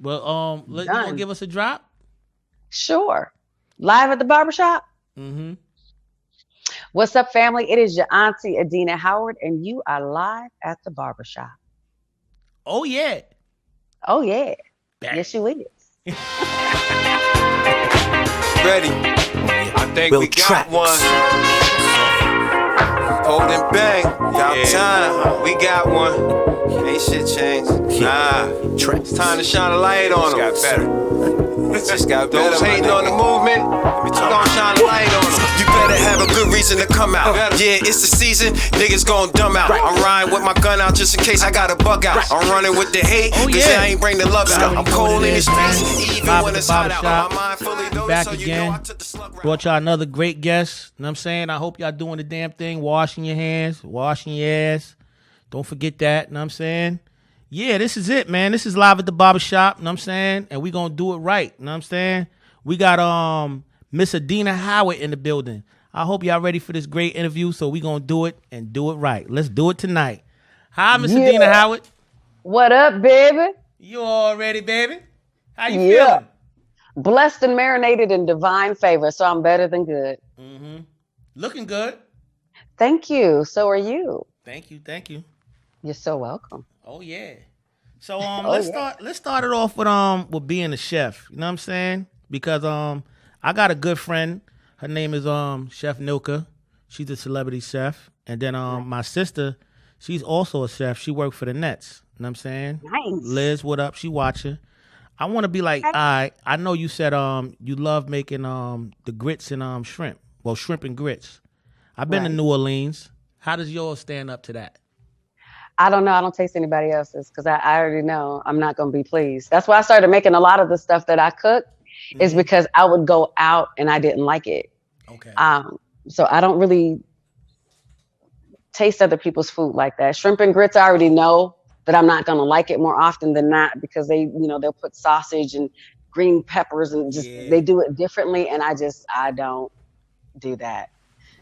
Well, you gonna Done. give us a drop? Sure. Live at the barbershop. Mm-hmm. What's up, family? It is your auntie Adina Howard, and you are live at the barbershop. Oh yeah. Oh yeah. Bang. Yes, you is. Ready? I think we got one. Hold and bang. About time. We got one. Ain't shit changed. Nah. It's time to shine a light on them. Got better. Just got better. Those hating on the movement, we gon' shine a light on them. You better have a good reason to come out. Yeah, it's the season. Niggas gon' dumb out. I'm riding with my gun out just in case I got a bug out. I'm running with the hate, cause I ain't bring the love out. I'm cold in the streets, even when it's hot out. My mind fully loaded, Back so again. you know I took the slug route. Brought y'all another great guest. You know what I'm saying? I hope y'all doing the damn thing. Washing your hands, washing your ass. Don't forget that. You know what I'm saying? Yeah, this is it, man. This is live at the barbershop. You know what I'm saying? And we gonna do it right. You know what I'm saying? We got Miss Adina Howard in the building. I hope y'all ready for this great interview. So we gonna do it and do it right. Let's do it tonight. Hi, Miss Adina Howard. What up, baby? You all ready, baby? How you Yeah. feeling? Blessed and marinated in divine favor, so I'm better than good. Mm-hmm. Looking good. Thank you. So are you. Thank you. Thank you. You're so welcome. Oh yeah. So yeah. let's start it off with being a chef. You know what I'm saying? Because I got a good friend. Her name is Chef Nilka. She's a celebrity chef. And then my sister, she's also a chef. She worked for the Nets. You know what I'm saying? Nice. Liz, what up? She watching. I want to be like, I know you said you love making the grits and shrimp. Well, shrimp and grits. I've been to New Orleans. How does yours stand up to that? I don't know. I don't taste anybody else's because I already know I'm not going to be pleased. That's why I started making a lot of the stuff that I cook is because I would go out and I didn't like it. Okay. So I don't really taste other people's food like that. Shrimp and grits, I already know that I'm not going to like it more often than not because they'll put sausage and green peppers and just they do it differently. And I don't do that.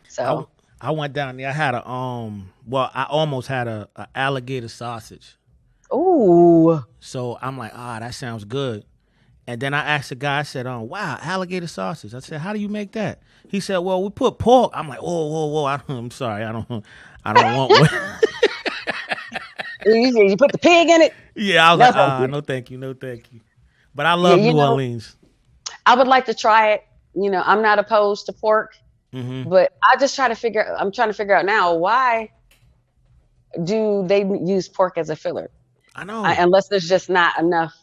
So I went down there. I had I almost had a alligator sausage. Ooh. So I'm like, that sounds good. And then I asked the guy, I said, wow, alligator sausage. I said, how do you make that? He said, well, we put pork. I'm like, whoa. I'm sorry. I don't want one. You put the pig in it? Yeah, I was like, no, thank you. But I love New Orleans. I would like to try it. I'm not opposed to pork. Mm-hmm. But I'm trying to figure out now, why do they use pork as a filler? I know. Unless there's just not enough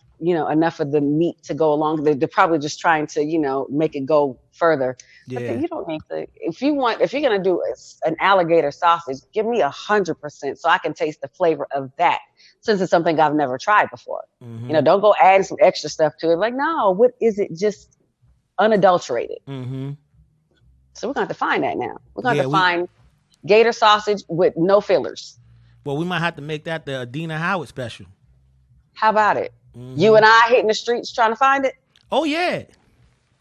of the meat to go along. They're probably just trying to, make it go further. Yeah. But you don't need to, if you're going to do an alligator sausage, give me 100% so I can taste the flavor of that since it's something I've never tried before. Mm-hmm. Don't go adding some extra stuff to it. Like, no, what is it? Just unadulterated. Mm-hmm. So we're going to have to find that now. We're going to find gator sausage with no fillers. Well, we might have to make that the Adina Howard special. How about it? Mm-hmm. You and I hitting the streets trying to find it? Oh, yeah.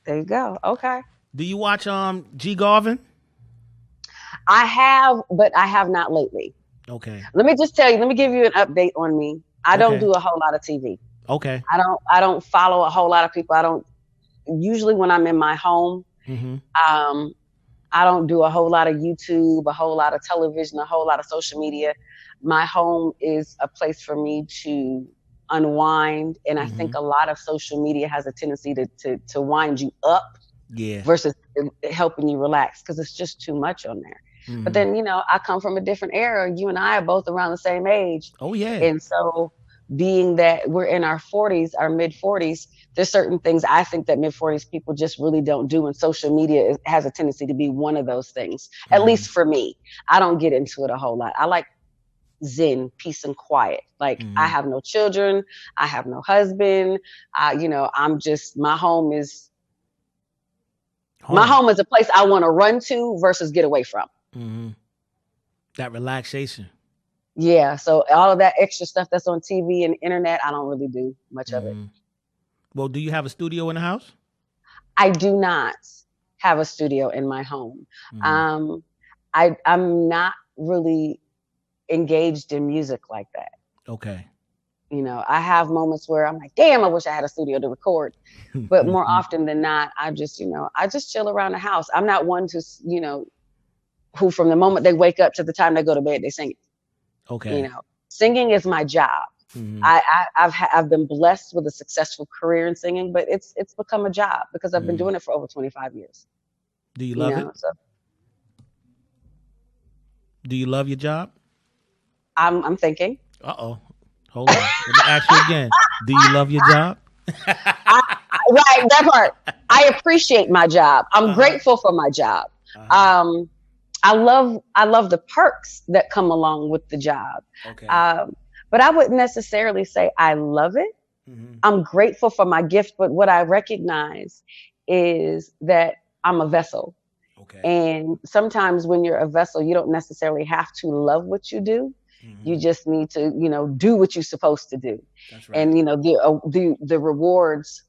There you go. Okay. Do you watch G. Garvin? I have, but I have not lately. Okay. Let me give you an update on me. I don't do a whole lot of TV. Okay. I don't follow a whole lot of people. Usually when I'm in my home, I don't do a whole lot of YouTube, a whole lot of television, a whole lot of social media. My home is a place for me to unwind. And I think a lot of social media has a tendency to wind you up versus helping you relax because it's just too much on there. Mm-hmm. But then, I come from a different era. You and I are both around the same age. Oh, yeah. And so being that we're in our 40s, our mid 40s, there's certain things I think that mid 40s people just really don't do. And social media has a tendency to be one of those things, at least for me. I don't get into it a whole lot. I like zen, peace and quiet. Like I have no children. I have no husband. My home is a place I want to run to versus get away from. Mm-hmm. That relaxation. Yeah. So all of that extra stuff that's on TV and internet, I don't really do much of it. Well, do you have a studio in the house? I do not have a studio in my home. I'm not really engaged in music like that. Okay. I have moments where I'm like, damn, I wish I had a studio to record. But more often than not, I just chill around the house. I'm not one to, who from the moment they wake up to the time they go to bed, they sing. Okay. Singing is my job. Mm-hmm. I've been blessed with a successful career in singing, but it's become a job because I've been doing it for over 25 years. Do you love it? So do you love your job? I'm thinking. Uh-oh. Hold on. Let me ask you again. Do you love your job? Right, that part. I appreciate my job. I'm grateful for my job. I love the perks that come along with the job. Okay. But I wouldn't necessarily say I love it. Mm-hmm. I'm grateful for my gift, but what I recognize is that I'm a vessel. Okay. And sometimes when you're a vessel, you don't necessarily have to love what you do. Mm-hmm. You just need to, do what you're supposed to do. That's right. And, the rewards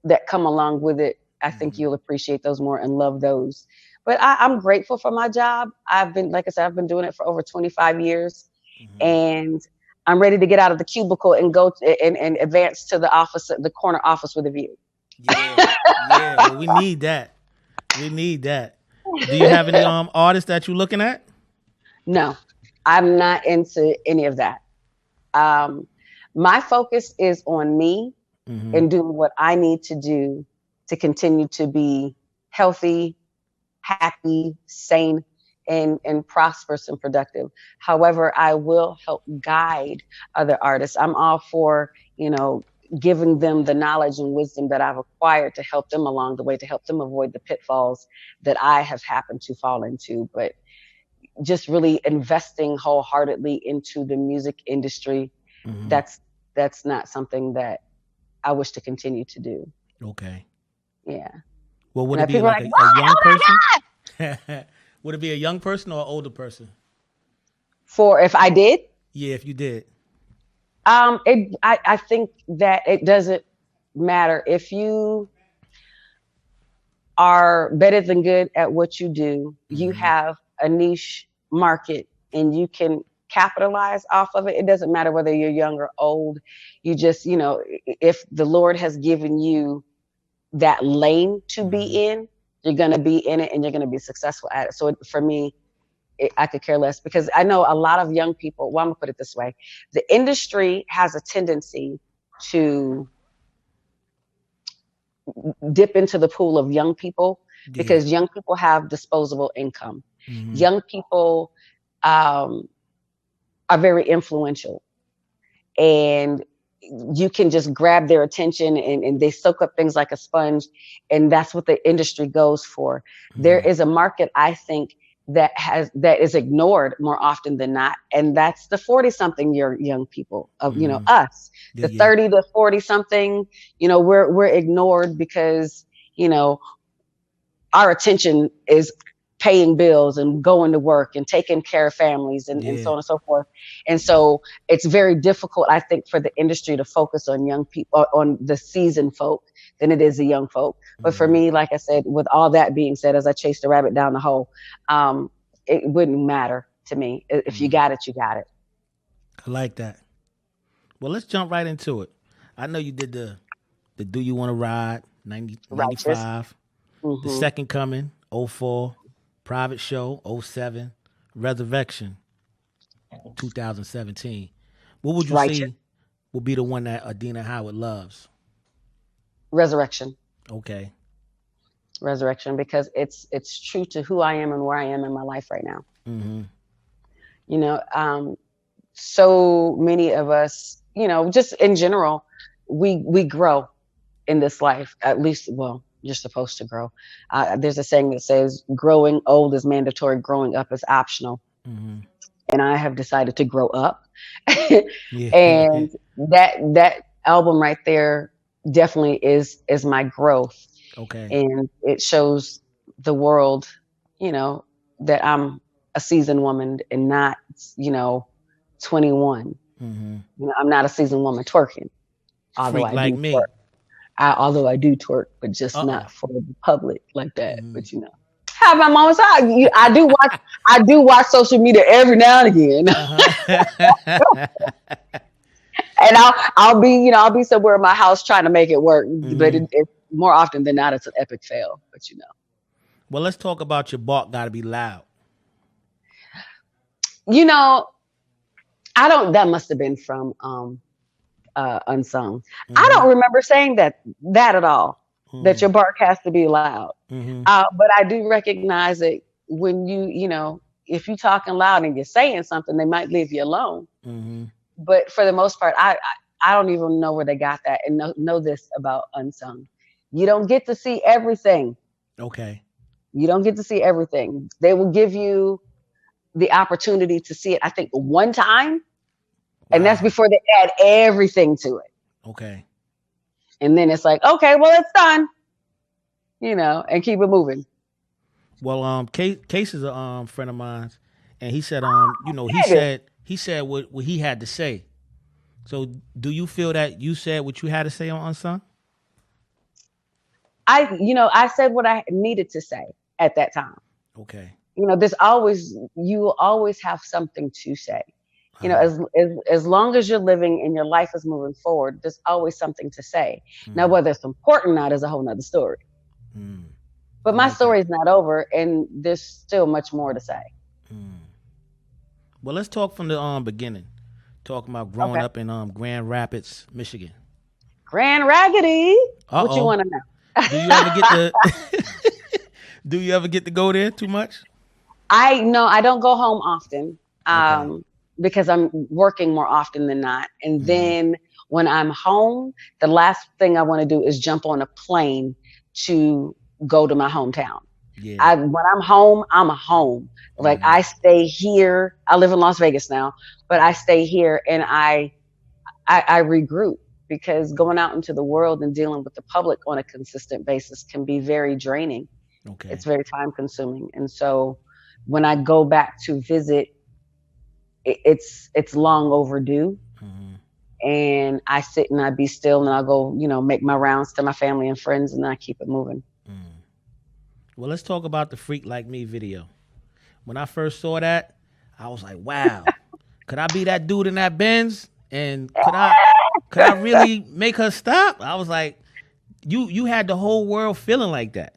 that come along with it, I think you'll appreciate those more and love those. But I'm grateful for my job. Like I said, I've been doing it for over 25 years. Mm-hmm. And I'm ready to get out of the cubicle and go and advance to the office, the corner office with a view. Yeah. Well, we need that. Do you have any artists that you're looking at? No, I'm not into any of that. My focus is on me and doing what I need to do to continue to be healthy, happy, sane, and prosperous and productive. However, I will help guide other artists. I'm all for, giving them the knowledge and wisdom that I've acquired to help them along the way, to help them avoid the pitfalls that I have happened to fall into. But just really investing wholeheartedly into the music industry, that's not something that I wish to continue to do. Okay. Yeah. Well, would it be like a young person? Would it be a young person or an older person? For if I did? Yeah, if you did. I think that it doesn't matter. If you are better than good at what you do, you have a niche market and you can capitalize off of it. It doesn't matter whether you're young or old. You just, if the Lord has given you that lane to be in, you're going to be in it and you're going to be successful at it. So for me, I could care less because I know a lot of young people. Well, I'm going to put it this way. The industry has a tendency to dip into the pool of young people because young people have disposable income. Young people are very influential and you can just grab their attention and they soak up things like a sponge. And that's what the industry goes for. There is a market, I think, that is ignored more often than not. And that's the 40-something young people of, us, the 30 to 40 something, we're ignored because, our attention is paying bills and going to work and taking care of families and so on and so forth. And so it's very difficult, I think, for the industry to focus on young people, on the seasoned folk than it is the young folk. But for me, like I said, with all that being said, as I chased the rabbit down the hole, it wouldn't matter to me. If you got it, you got it. I like that. Well, let's jump right into it. I know you did the Do You Want to Ride, 95, The Second Coming, 04, Private Show, 07, Resurrection, 2017. What would you say would be the one that Adina Howard loves? Resurrection. Okay. Resurrection, because it's true to who I am and where I am in my life right now. So many of us, just in general, we grow in this life. At least, well, you're supposed to grow. There's a saying that says, growing old is mandatory, growing up is optional. And I have decided to grow up. And that album right there definitely is my growth. Okay. And it shows the world, that I'm a seasoned woman and not, 21. I'm not a seasoned woman twerking. Freak like me. Although I do twerk, but just not for the public like that. But have my moments. I do watch social media every now and again. And I'll be somewhere in my house trying to make it work, but it more often than not, it's an epic fail. But Well, let's talk about your bark gotta be loud. I don't. That must have been from Unsung. I don't remember saying that at all. That your bark has to be loud. But I do recognize it when if you're talking loud and you're saying something, they might leave you alone. But for the most part, I don't even know where they got that. And know this about Unsung: you don't get to see everything. Okay. You don't get to see everything. They will give you the opportunity to see it, I think, one time. And that's before they add everything to it. Okay. And then it's like, okay, well, it's done. And keep it moving. Well, Case is a friend of mine, and he said, he said what he had to say. So, do you feel that you said what you had to say on Unsung? I said what I needed to say at that time. Okay. You will always have something to say. As long as you're living and your life is moving forward, there's always something to say. Now, whether it's important or not is a whole nother story. But my story is not over, and there's still much more to say. Well, let's talk from the beginning. Talking about growing up in Grand Rapids, Michigan. Grand Raggedy. Uh-oh. What you want to know? Do you ever get to? Do you ever get to go there too much? I don't go home often. Because I'm working more often than not. And then when I'm home, the last thing I want to do is jump on a plane to go to my hometown. Yeah. When I'm home, I'm home. Like I stay here. I live in Las Vegas now, but I stay here and I regroup, because going out into the world and dealing with the public on a consistent basis can be very draining. Okay. It's very time consuming. And so when I go back to visit, it's long overdue. And I sit and I be still and I'll go, make my rounds to my family and friends, and then I keep it moving. Well, let's talk about the Freak Like Me video. When I first saw that, I was like, wow, could I be that dude in that Benz? And could I really make her stop? I was like, you had the whole world feeling like that.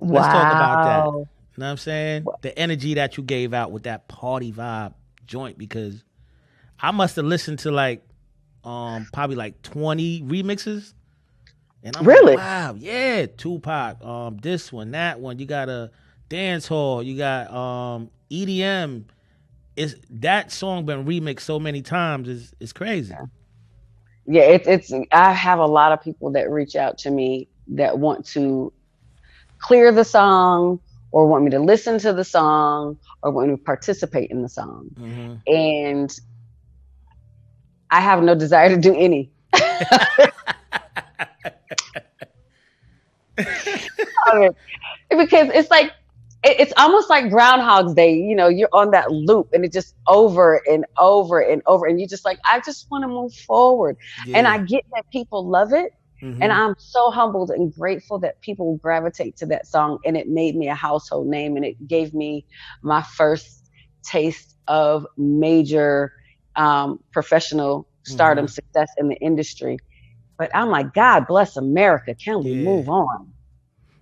Let's talk about that. You know what I'm saying? The energy that you gave out with that party vibe joint, because I must have listened to probably 20 remixes, and I'm really like, wow, yeah, Tupac, this one, that one, you got a dance hall, you got EDM. Is that song been remixed so many times? It's crazy. Yeah, it's I have a lot of people that reach out to me that want to clear the song, or want me to listen to the song, or want me to participate in the song. And I have no desire to do any. Because it's like, it's almost like Groundhog's Day. You're on that loop, and it just over and over and over. And you're just like, I just want to move forward. Yeah. And I get that people love it. And I'm so humbled and grateful that people gravitate to that song, and it made me a household name, and it gave me my first taste of major professional stardom success in the industry. But I'm like, God bless America. Can we move on?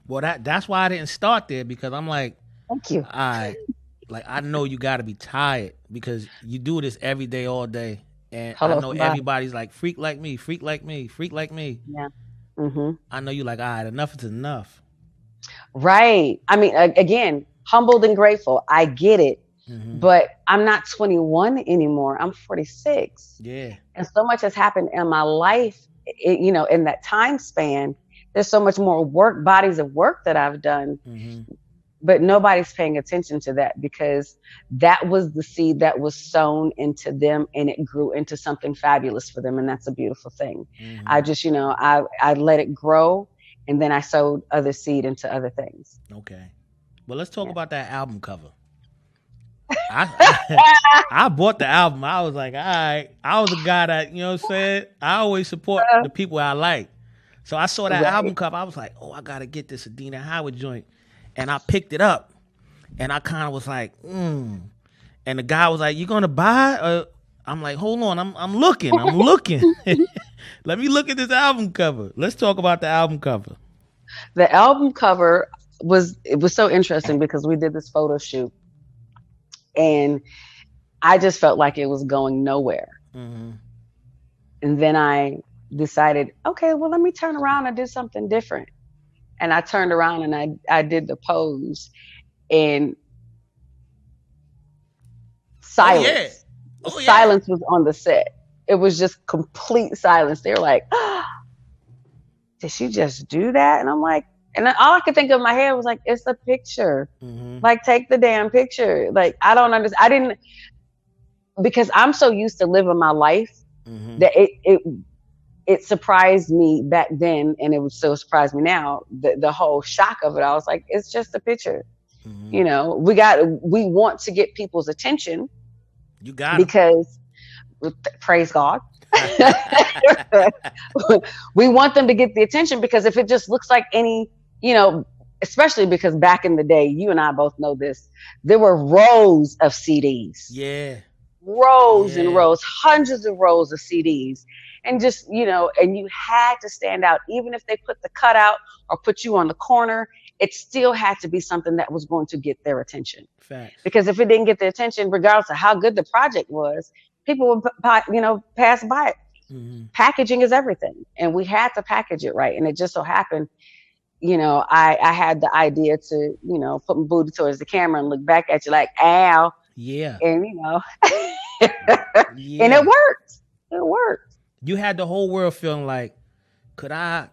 Well, that's why I didn't start there, because I'm like, thank you. I know you got to be tired, because you do this every day, all day. And I know everybody's like, freak like me, freak like me, freak like me. Yeah. I know you like, all right, enough is enough. Right. I mean, again, humbled and grateful. I get it. But I'm not 21 anymore. I'm 46. Yeah. And so much has happened in my life, in that time span. There's so much more bodies of work that I've done. But nobody's paying attention to that, because that was the seed that was sown into them, and it grew into something fabulous for them. And that's a beautiful thing. I just, I let it grow, and then I sowed other seed into other things. Okay. Well, let's talk about that album cover. I bought the album. I was like, all right. I was a guy that, you know what I'm saying? I always support the people I like. So I saw that album cover. I was like, oh, I got to get this Adina Howard joint. And I picked it up, and I kind of was like, And the guy was like, you going to buy? I'm like, hold on, I'm looking. Let me look at this album cover. Let's talk about the album cover. The album cover was so interesting because we did this photo shoot, and I just felt like it was going nowhere. Mm-hmm. And then I decided, okay, well, let me turn around and do something different. And I turned around and I did the pose, and silence. Silence was on the set. It was just complete silence. They were like, oh, did she just do that? And I'm like, and all I could think of in my head was like, it's a picture. Mm-hmm. Like, take the damn picture. Like, I don't understand. Because I'm so used to living my life that it surprised me back then, and it would still surprise me now. The whole shock of it, I was like, it's just a picture. Mm-hmm. You know, we want to get people's attention. You got because praise God. We want them to get the attention, because if it just looks like any, you know, especially because back in the day, you and I both know this, there were rows of CDs. Yeah. Rows and rows, hundreds of rows of CDs. And just, you know, and you had to stand out. Even if they put the cutout or put you on the corner, it still had to be something that was going to get their attention. Facts. Because if it didn't get their attention, regardless of how good the project was, people would, you know, pass by it. Mm-hmm. Packaging is everything. And we had to package it right. And it just so happened, you know, I had the idea to, you know, put my booty towards the camera and look back at you like, ow. Yeah. And, you know, and it worked. It worked. You had the whole world feeling like, could I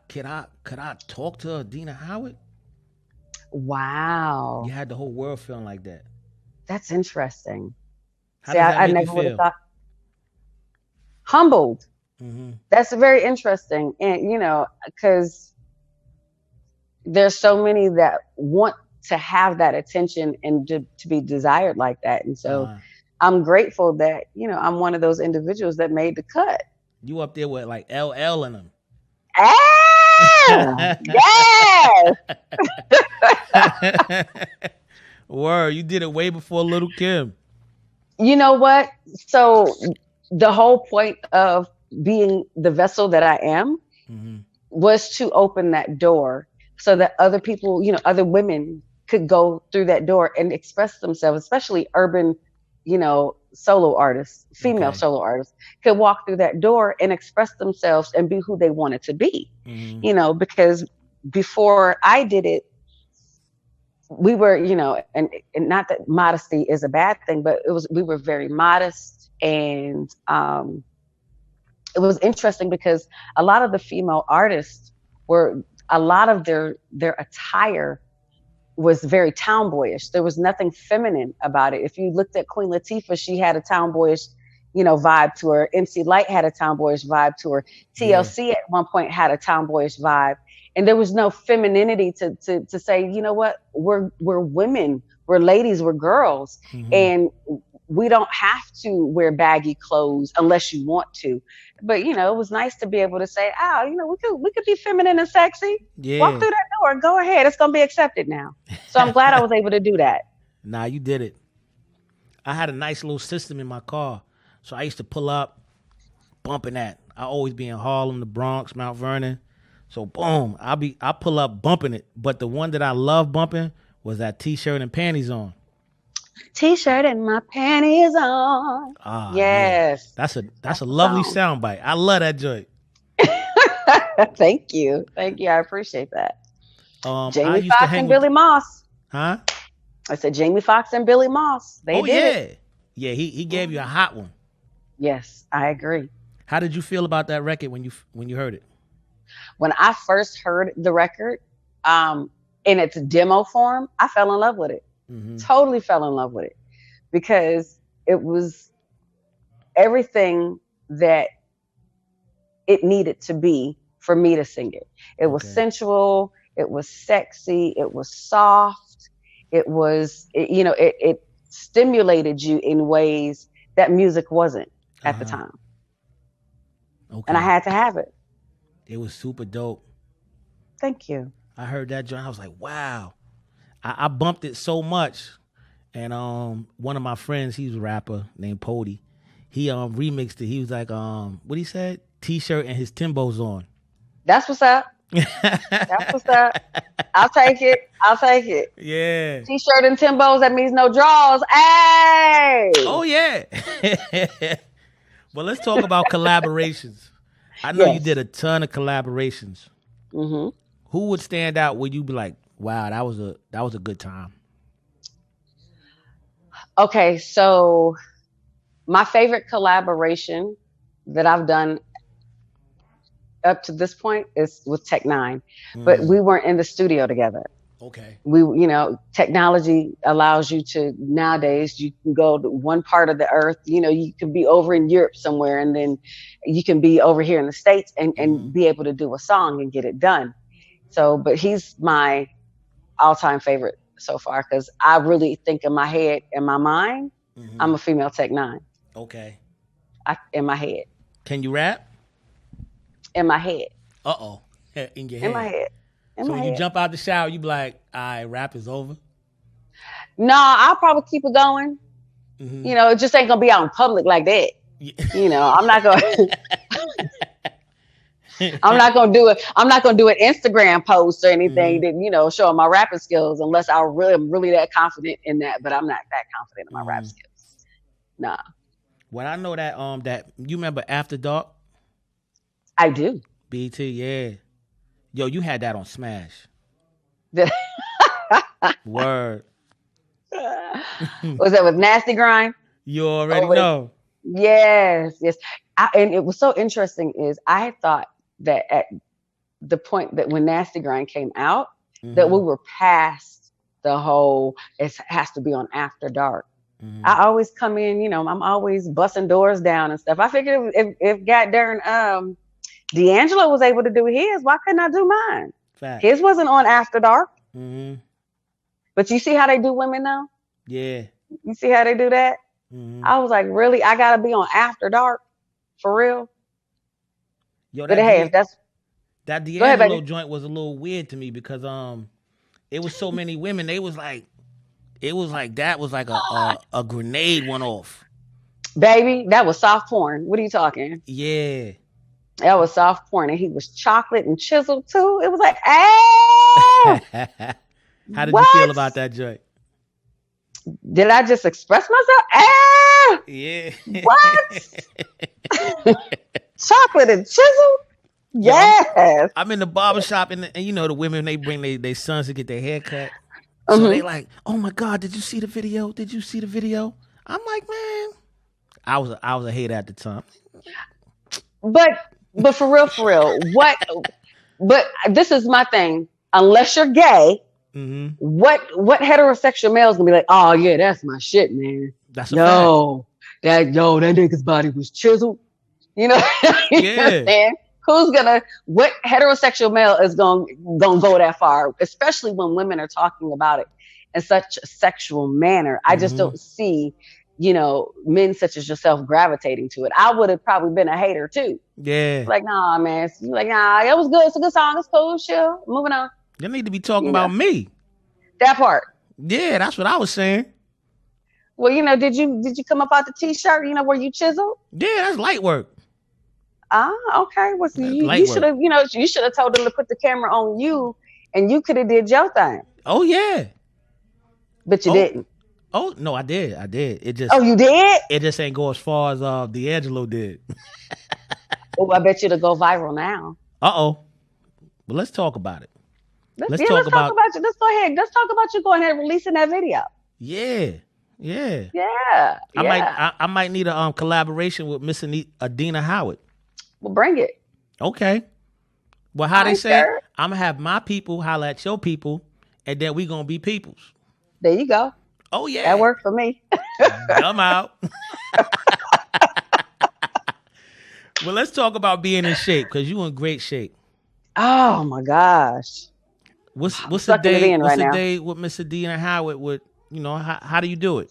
talk to Adina Howard? Wow. You had the whole world feeling like that. That's interesting. How does that I make never you would have feel? thought. Humbled. Mm-hmm. That's very interesting. And, you know, because there's so many that want to have that attention and to be desired like that. And so I'm grateful that, you know, I'm one of those individuals that made the cut. You up there with like LL in them. Ah, yes. Word, you did it way before Little Kim. You know what? So the whole point of being the vessel that I am was to open that door so that other people, you know, other women could go through that door and express themselves, especially urban, you know, solo artists, female solo artists, could walk through that door and express themselves and be who they wanted to be. You know, because before I did it, we were, you know, and not that modesty is a bad thing, but we were very modest. And it was interesting because a lot of the female artists a lot of their attire was very tomboyish. There was nothing feminine about it. If you looked at Queen Latifah, she had a tomboyish, you know, vibe to her. MC Lyte had a tomboyish vibe to her. TLC at one point had a tomboyish vibe. And there was no femininity to say, you know what, we're women, we're ladies, we're girls. And we don't have to wear baggy clothes unless you want to. But, you know, it was nice to be able to say, oh, you know, we could be feminine and sexy. Yeah. Walk through that door. Go ahead. It's going to be accepted now. So I'm glad I was able to do that. Nah, you did it. I had a nice little system in my car. So I used to pull up, bumping that. I always be in Harlem, the Bronx, Mount Vernon. So boom, I pull up bumping it. But the one that I love bumping was that T-shirt and panties on. T-shirt and my panties on. Yes. Yeah. That's a lovely soundbite. I love that joint. Thank you. I appreciate that. Jamie Foxx and Billy Moss. Huh? I said Jamie Foxx and Billy Moss. They did it. Yeah, he gave you a hot one. Yes, I agree. How did you feel about that record when you heard it? When I first heard the record, in its demo form, I fell in love with it. Totally fell in love with it because it was everything that it needed to be for me to sing it. It was sensual. It was sexy. It was soft. It stimulated you in ways that music wasn't at the time. And I had to have it. It was super dope. Thank you. I heard that joint. I was like, wow. I bumped it so much. And one of my friends, he's a rapper named Pody. he remixed it. He was like, what he said? T-shirt and his Timbos on. That's what's up. That's what's up. I'll take it. Yeah. T-shirt and Timbos, that means no draws. Hey! Oh, yeah. Well, let's talk about collaborations. I know you did a ton of collaborations. Mm-hmm. Who would stand out where you'd be like, wow, that was a good time? Okay, so my favorite collaboration that I've done up to this point is with Tech Nine, but we weren't in the studio together. Okay. Technology allows you to, nowadays, you can go to one part of the earth, you can be over in Europe somewhere, and then you can be over here in the States and be able to do a song and get it done. So, but he's my all-time favorite so far, because I really think in my head, in my mind, I'm a female Tech Nine. Okay. In my head. Can you rap? In my head. Uh-oh. In your head. In my head. So when you jump out the shower, you be like, all right, rap is over? No, I'll probably keep it going. It just ain't going to be out in public like that. I'm not going to... I'm not gonna do it. I'm not gonna do an Instagram post or anything that showing my rapping skills, unless I'm really that confident in that. But I'm not that confident in my rap skills. Nah. Well, I know that that you remember After Dark. I do. BT, yeah. Yo, you had that on Smash. Word. Was that with Nasty Grind? You already know. Yes. And it was so interesting is I had thought that at the point that when Nasty Grind came out, that we were past the whole, it has to be on After Dark. I always come in, I'm always busting doors down and stuff. I figured if goddamn D'Angelo was able to do his, why couldn't I do mine? Fact. His wasn't on After Dark. But you see how they do women now? Yeah. You see how they do that? I was like, really? I gotta be on After Dark? For real? Yo, but hey, if that's that D'Angelo joint was a little weird to me because it was so many women. It was like that was like a grenade went off. Baby, that was soft porn. What are you talking? Yeah. That was soft porn, and he was chocolate and chiseled too. It was like, ah. How did you feel about that joint? Did I just express myself? Ah. Yeah. What? Chocolate and chiseled? Yes. I'm in the barbershop and the women, they bring their sons to get their hair cut. So they like, oh my God, did you see the video? Did you see the video? I'm like, man, I was a hater at the time. But for real, what? But this is my thing. Unless you're gay, what heterosexual male is gonna be like? Oh yeah, that's my shit, man. That's a fact. That nigga's body was chiseled. You know what I'm saying? What heterosexual male is gonna go that far, especially when women are talking about it in such a sexual manner. I just don't see, men such as yourself gravitating to it. I would have probably been a hater too. Yeah. Like, nah, man. Like, nah, it was good. It's a good song. It's cool. Chill. Moving on. You need to be talking about me. That part. Yeah, that's what I was saying. Well, did you come up out the t-shirt, where you chiseled? Yeah, that's light work. Okay. Well, you should have, you should have told them to put the camera on you, and you could have did your thing. Oh yeah. But you didn't. Oh no, I did. It just. Oh, you did? It just ain't go as far as D'Angelo did. Oh, I bet you to go viral now. Well, let's talk about it. Let's talk about you. Let's go ahead. Let's talk about you going ahead and releasing that video. Yeah. I might need a collaboration with Miss Adina Howard. Well, bring it. Okay. Well, how they say, I'm gonna have my people holler at your people, and then we gonna be peoples. There you go. Oh yeah, that worked for me. Come out. Well, let's talk about being in shape because you in great shape. Oh my gosh. What's the day? What's the day with Miss Adina Howard? With how do you do it?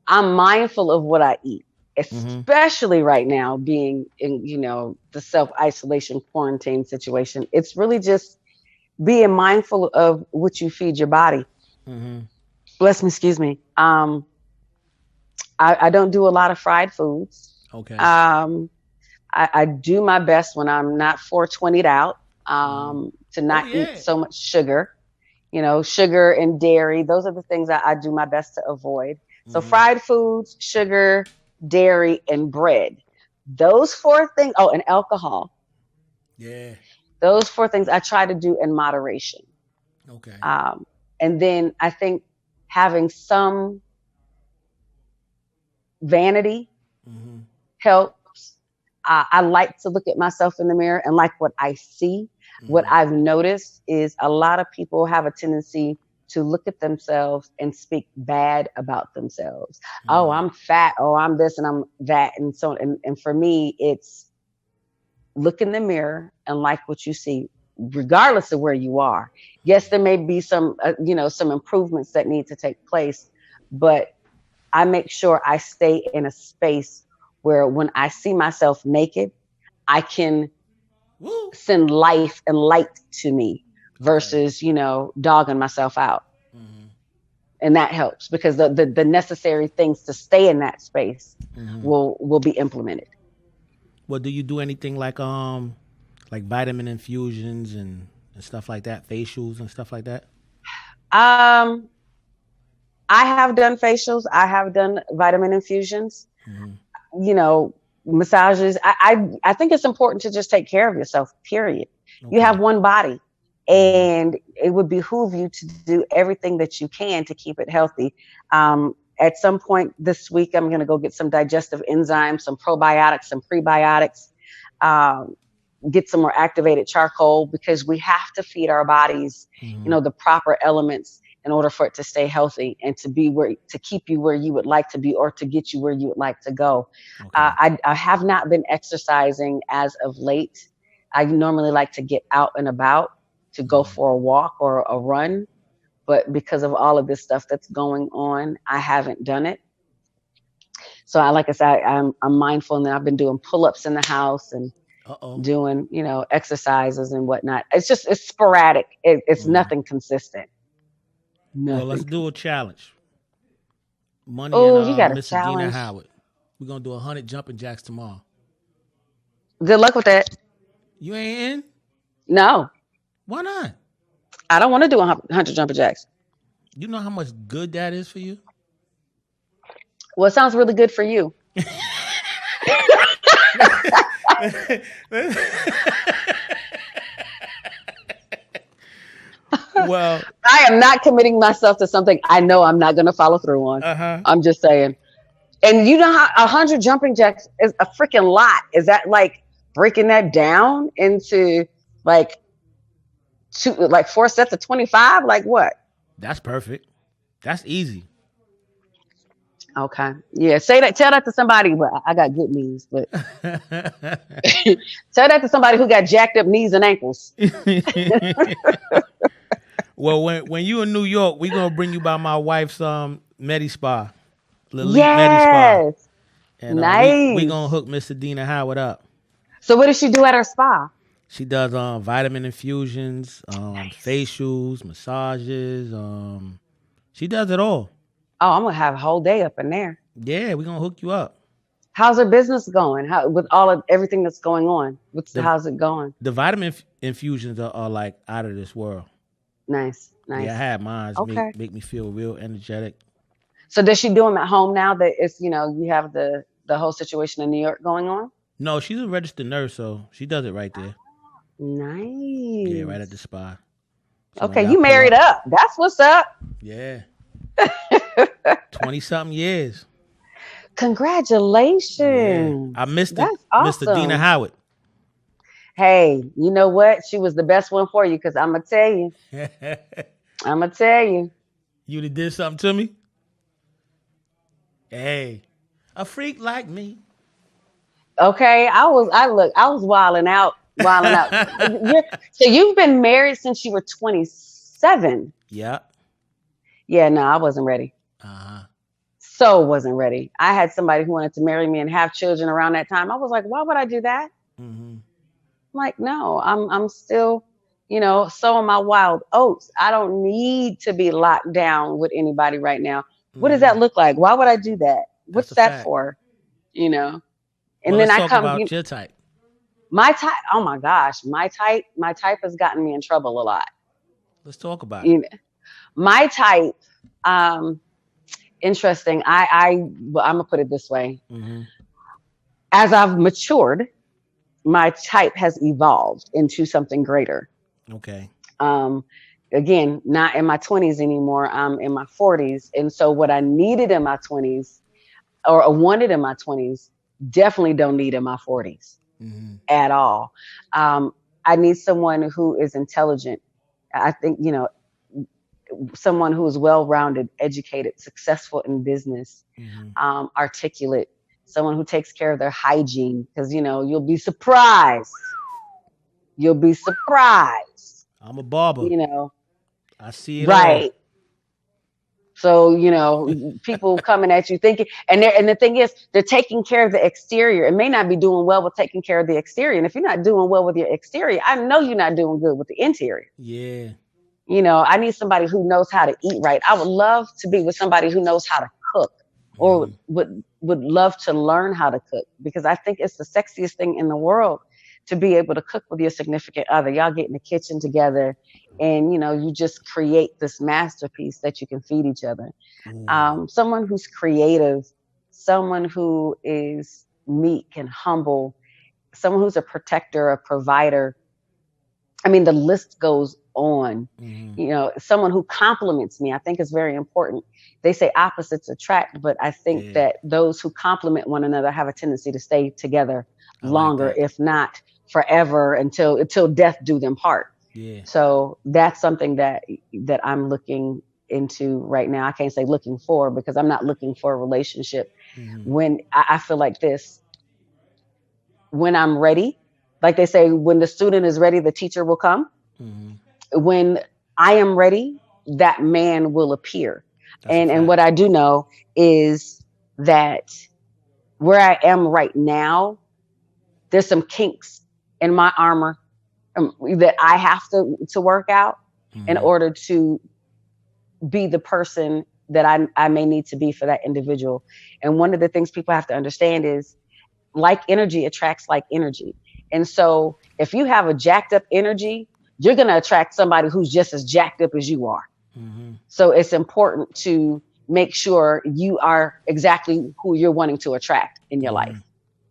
I'm mindful of what I eat, especially right now, being in the self-isolation quarantine situation. It's really just being mindful of what you feed your body. Bless me, excuse me. I don't do a lot of fried foods. Okay. I do my best when I'm not 420'd out, to Oh not eat yeah. so much sugar. Sugar and dairy. Those are the things that I do my best to avoid. So Mm-hmm. fried foods, sugar, dairy, and bread. Those four things. Oh, and alcohol. Yeah. Those four things I try to do in moderation. Okay. Um, and then I think having some vanity Mm-hmm. helps. I like to look at myself in the mirror and like what I see. What Mm-hmm. I've noticed is a lot of people have a tendency to look at themselves and speak bad about themselves. Oh, Mm-hmm. I'm fat. Oh, I'm this and I'm that. And so, and for me, it's look in the mirror and like what you see, regardless of where you are. Yes, there may be some improvements that need to take place, but I make sure I stay in a space where when I see myself naked, I can Woo. send life and light to me Okay. versus, dogging myself out. Mm-hmm. And that helps because the necessary things to stay in that space Mm-hmm. will be implemented. Well, do you do anything like vitamin infusions and stuff like that, facials and stuff like that? Um, I have done facials. I have done vitamin infusions. Mm-hmm. You know, massages. I think it's important to just take care of yourself. Period. You Okay. have one body, Mm-hmm. and it would behoove you to do everything that you can to keep it healthy. At some point this week, I'm going to go get some digestive enzymes, some probiotics, some prebiotics. Um, get some more activated charcoal because we have to feed our bodies, Mm-hmm. the proper elements in order for it to stay healthy and to keep you where you would like to be or to get you where you would like to go. Okay. I have not been exercising as of late. I normally like to get out and about to go Mm-hmm. for a walk or a run, but because of all of this stuff that's going on, I haven't done it. So like I said, I'm mindful, and I've been doing pull-ups in the house and Uh-oh. doing, exercises and whatnot. It's sporadic. It's Mm-hmm. nothing consistent. Well, let's Nothing. do a challenge. Money and Oh, you got a Miss Adina challenge. Howard. We're gonna do 100 jumping jacks tomorrow. Good luck with that. You ain't in? No, Why not? I don't want to do 100 jumping jacks. You know how much good that is for you? Well, it sounds really good for you. Well, I am not committing myself to something I know I'm not going to follow through on. uh-huh. I'm just saying. And you know how 100 jumping jacks is a freaking lot. Is that like breaking that down into like like 4 sets of 25? Like what? That's perfect. That's easy. Okay. Yeah. Tell that to somebody. Well, I got good knees, but tell that to somebody who got jacked up knees and ankles. Well, when you in New York, we gonna bring you by my wife's Medi Spa, Elite Medi Spa, Yes. and we Nice. gonna hook Miss Adina Howard up. So what does she do at her spa? She does vitamin infusions, facials, massages. She does it all. Oh, I'm gonna have a whole day up in there. Yeah, we gonna hook you up. How's her business going? How with all of everything that's going on? The How's it going? the vitamin infusions are like out of this world. Nice. Yeah, I had mine. Okay. Make me feel real energetic. So does she do them at home now that it's you have the whole situation in New York going on? No, she's a registered nurse, so she does it right there. Nice. Yeah, right at the spa. So when Okay, y'all you pull married up. That's what's up. Yeah. 20-something years. Congratulations. Yeah. I missed it. That's Mr. Dina awesome. Howard. Hey, you know what? She was the best one for you because I'm gonna tell you. I'm gonna tell you. You done did something to me? Hey, a freak like me. Okay, I was wilding out. So you've been married since you were 27. Yeah. Yeah, no, I wasn't ready. Uh-huh. So wasn't ready. I had somebody who wanted to marry me and have children around that time. I was like, why would I do that? Mm-hmm. I'm like, no, I'm still, sowing my wild oats. I don't need to be locked down with anybody right now. What does that look like? Why would I do that? What's that for? You know? And well, then let's I talk come, about your type. my type, oh my gosh, my type has gotten me in trouble a lot. Let's talk about You it. know, my type, interesting. Well, I'm gonna put it this way. Mm-hmm. As I've matured, my type has evolved into something greater. Okay. Um, Again, not in my 20s anymore. I'm in my 40s. And so what I needed in my 20s or wanted in my 20s, definitely don't need in my 40s at all. I need someone who is intelligent. I think, someone who is well-rounded, educated, successful in business, articulate, someone who takes care of their hygiene. Because, you'll be surprised. You'll be surprised. I'm a barber. I see it right. all. So, people coming at you thinking, and the thing is, they're taking care of the exterior. It may not be doing well with taking care of the exterior. And if you're not doing well with your exterior, I know you're not doing good with the interior. Yeah. I need somebody who knows how to eat right. I would love to be with somebody who knows how to cook or would love to learn how to cook, because I think it's the sexiest thing in the world to be able to cook with your significant other. Y'all get in the kitchen together and, you just create this masterpiece that you can feed each other. Someone who's creative, someone who is meek and humble, someone who's a protector, a provider. I mean, the list goes on. Someone who compliments me, I think is very important. They say opposites attract, but I think that those who complement one another have a tendency to stay together longer, if not forever, until death do them part. Yeah. So that's something that I'm looking into right now. I can't say looking for, because I'm not looking for a relationship. When I feel like this, when I'm ready, like they say, when the student is ready, the teacher will come. When I am ready, that man will appear. And what I do know is that where I am right now, there's some kinks in my armor that I have to work out in order to be the person that I may need to be for that individual. And one of the things people have to understand is, like energy attracts like energy. And so if you have a jacked up energy, you're going to attract somebody who's just as jacked up as you are. So it's important to make sure you are exactly who you're wanting to attract in your life.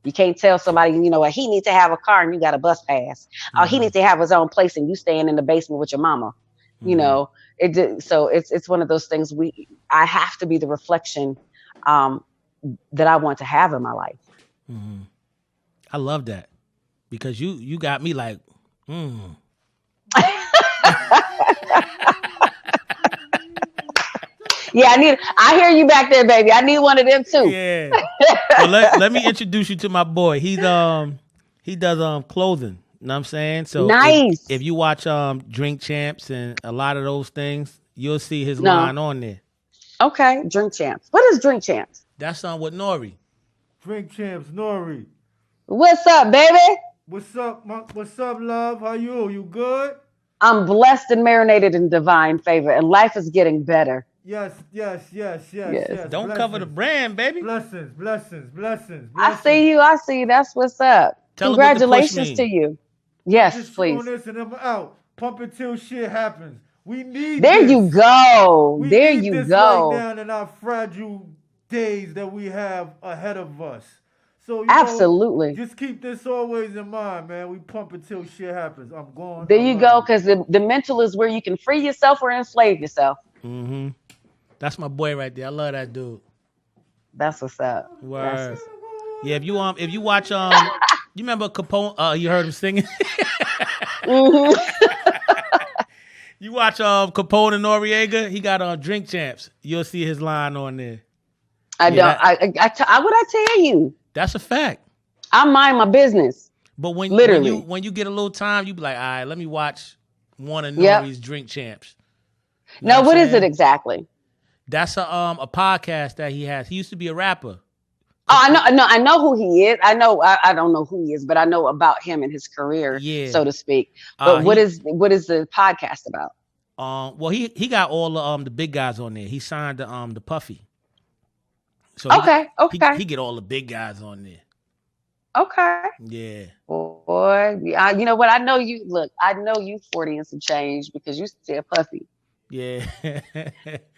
You can't tell somebody, he needs to have a car and you got a bus pass. Or he needs to have his own place and you staying in the basement with your mama. So it's one of those things I have to be the reflection that I want to have in my life. I love that, because you got me like, Yeah, I hear you back there, baby. I need one of them too. Yeah. Well, let me introduce you to my boy. He does clothing. You know what I'm saying? So nice. If you watch Drink Champs and a lot of those things, you'll see his line on there. Okay, Drink Champs. What is Drink Champs? That's with Nori. Drink Champs, Nori. What's up, baby? What's up, love? How you? You good? I'm blessed and marinated in divine favor, and life is getting better. Yes. Don't blessings. cover the brand, baby. Blessings. I see you. That's what's up. Congratulations to you. Yes, just please. On this and I'm out. Pump it till shit happens. We need there this. You go. We there need you this go. Right now in our fragile days that we have ahead of us. So absolutely. Just keep this always in mind, man. We pump it till shit happens. I'm going. There you go, because the mental is where you can free yourself or enslave yourself. That's my boy right there. I love that dude. That's what's up. Word. Yeah, if you watch you remember Capone? You heard him singing. You watch Capone and Noriega. He got Drink Champs. You'll see his line on there. I don't. What I tell you? That's a fact. I mind my business. But when you get a little time, you be like, all right, let me watch one of Nori's Drink Champs. You know what is it exactly? That's a podcast that he has. He used to be a rapper. Oh, I know who he is. I don't know who he is, but I know about him and his career, so to speak. But what is the podcast about? Well, he got all the big guys on there. He signed the Puffy. So Okay. he get all the big guys on there. Okay. Yeah. Boy, you know what? I know you. Look, I know you 40 and some change because you still puffy. Yeah.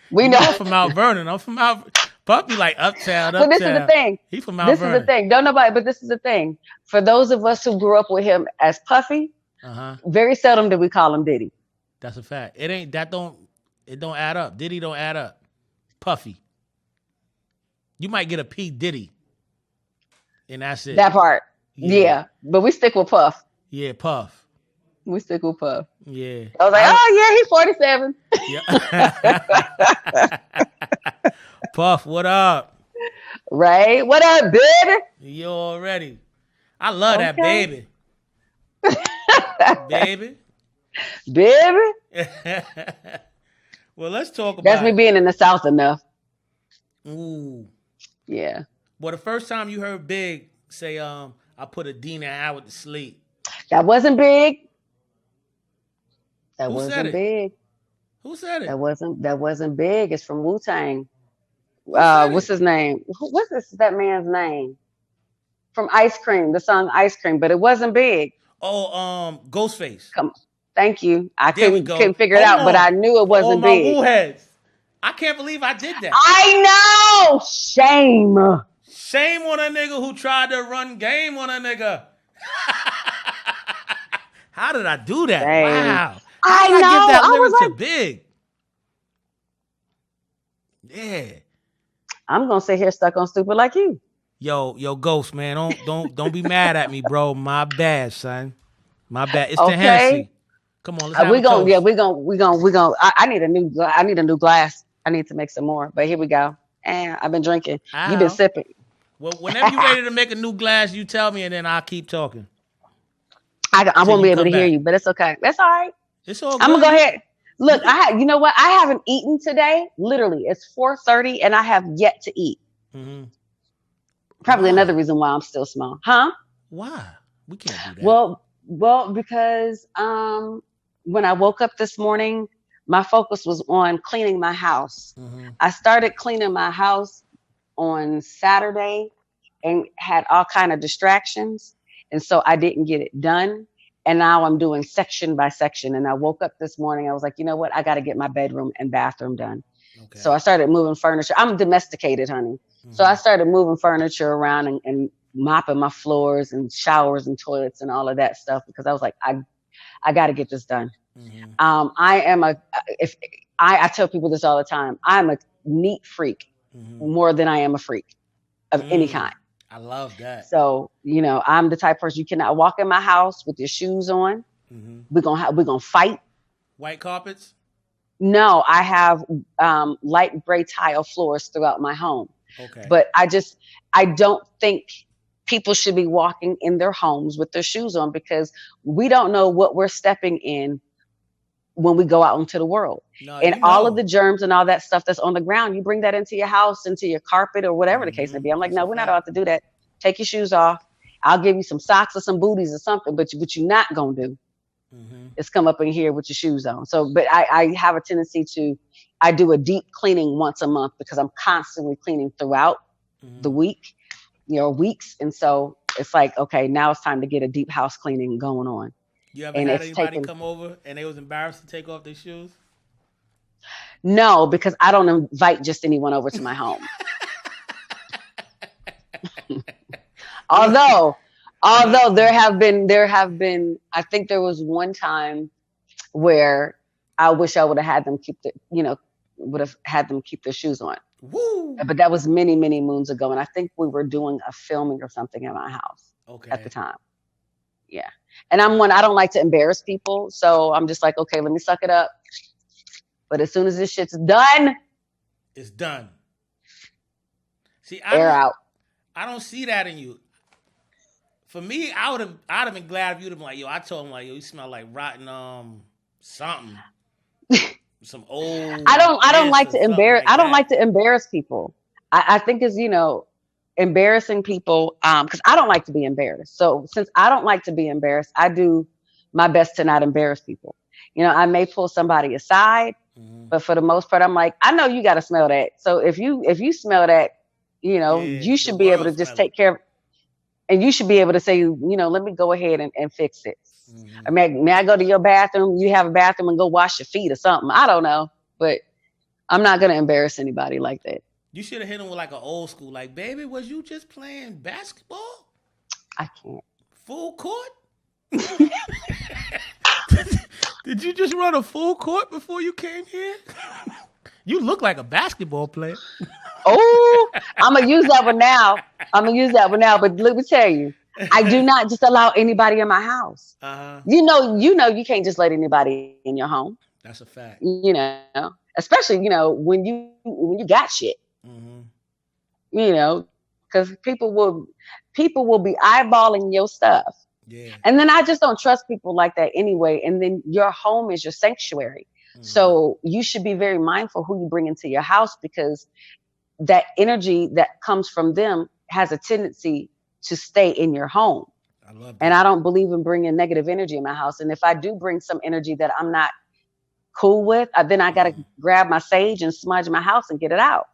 We You know. know I'm from Mount Vernon. I'm from Mount Puppy like uptown. But this is the thing. He from Mount This Vernon. is the thing. Don't nobody. But this is the thing. For those of us who grew up with him as Puffy, very seldom do we call him Diddy. That's a fact. It don't add up. Diddy don't add up. Puffy. You might get a P Diddy. And that's it. That part. Yeah. But we stick with Puff. Yeah, Puff. We stick with Puff. Yeah. I was like, oh yeah, he's 47. Yeah. Puff, what up? Right? What up, baby? You already. I love that baby. Baby. Well, let's talk about That's me being in the South enough. Ooh. Yeah. Well, the first time you heard Big say, I put Adina out to sleep. That wasn't big. That Who wasn't said it? big. Who said it? That wasn't big. It's from Wu-Tang. What's his name? What's that man's name? From Ice Cream, the song Ice Cream, but it wasn't big. Oh, Ghostface. Thank you. I couldn't figure it out, but I knew it wasn't big. Woo heads. I can't believe I did that. I know. Shame. Shame on a nigga who tried to run game on a nigga. How did I do that? Dang. Wow. I give that know. lyric to Big? Yeah. I'm gonna sit here stuck on stupid like you. Yo, Ghost, man, don't be mad at me, bro. My bad, son. My bad. It's Okay. the Hennessy. Come on, let's have we a gonna toast. yeah, we gonna I need a new glass. I need to make some more. But here we go. And I've been drinking. Ow. You've been sipping. Well, whenever you're ready to make a new glass, you tell me and then I'll keep talking. I won't be able to hear you, but it's okay. That's all right. It's all good. I'm gonna go ahead. Look, you know what? I haven't eaten today. Literally, it's 4:30 and I have yet to eat. Mm-hmm. Probably another reason why I'm still small. Huh? Why? We can't do that. Well, because when I woke up this morning, my focus was on cleaning my house. Mm-hmm. I started cleaning my house on Saturday and had all kind of distractions. And so I didn't get it done. And now I'm doing section by section. And I woke up this morning. I was like, you know what? I got to get my bedroom and bathroom done. Okay. So I started moving furniture. I'm domesticated, honey. Mm-hmm. So I started moving furniture around and mopping my floors and showers and toilets and all of that stuff because I was like, I got to get this done. Mm-hmm. I tell people this all the time. I'm a neat freak more than I am a freak of any kind. I love that. So, I'm the type of person you cannot walk in my house with your shoes on. Mm-hmm. We're gonna fight. White carpets? No, I have light gray tile floors throughout my home. Okay. But I don't think people should be walking in their homes with their shoes on because we don't know what we're stepping in when we go out into the world. No, and all of the germs and all that stuff that's on the ground, you bring that into your house, into your carpet or whatever the case may be. I'm like, no, we're not allowed to do that. Take your shoes off. I'll give you some socks or some booties or something, but what you're not going to do is come up in here with your shoes on. So, but I have a tendency I do a deep cleaning once a month because I'm constantly cleaning throughout the week, weeks. And so it's like, okay, now it's time to get a deep house cleaning going on. You ever had anybody come over and they was embarrassed to take off their shoes? No, because I don't invite just anyone over to my home. Although there have been, I think there was one time where I wish I would have had them keep their shoes on. Woo! But that was many, many moons ago. And I think we were doing a filming or something at my house at the time. Yeah. And I don't like to embarrass people. So I'm just like, okay, let me suck it up. But as soon as this shit's done, it's done. See, air out. I don't see that in you. For me, I'd have been glad if you'd have been like, yo, I told him like, yo, you smell like rotten something. Some old I don't like to embarrass I don't like to embarrass people. I think it's, embarrassing people, because I don't like to be embarrassed. So since I don't like to be embarrassed, I do my best to not embarrass people. I may pull somebody aside, but for the most part, I'm like, I know you got to smell that. So if you smell that, You should be able to just take care of, and you should be able to say, let me go ahead and fix it. Mm-hmm. I mean, may I go to your bathroom? You have a bathroom and go wash your feet or something. I don't know, but I'm not going to embarrass anybody like that. You should have hit him with like an old school, like, baby, was you just playing basketball? I can't. Full court? Did you just run a full court before you came here? You look like a basketball player. Oh, I'm going to use that one now. But let me tell you, I do not just allow anybody in my house. Uh-huh. You can't just let anybody in your home. That's a fact. Especially, when you got shit. Mm-hmm. Because people will be eyeballing your stuff. Yeah. And then I just don't trust people like that anyway. And then your home is your sanctuary. Mm-hmm. So you should be very mindful who you bring into your house, because that energy that comes from them has a tendency to stay in your home. I love that. And I don't believe in bringing negative energy in my house. And if I do bring some energy that I'm not cool with, then I got to grab my sage and smudge my house and get it out.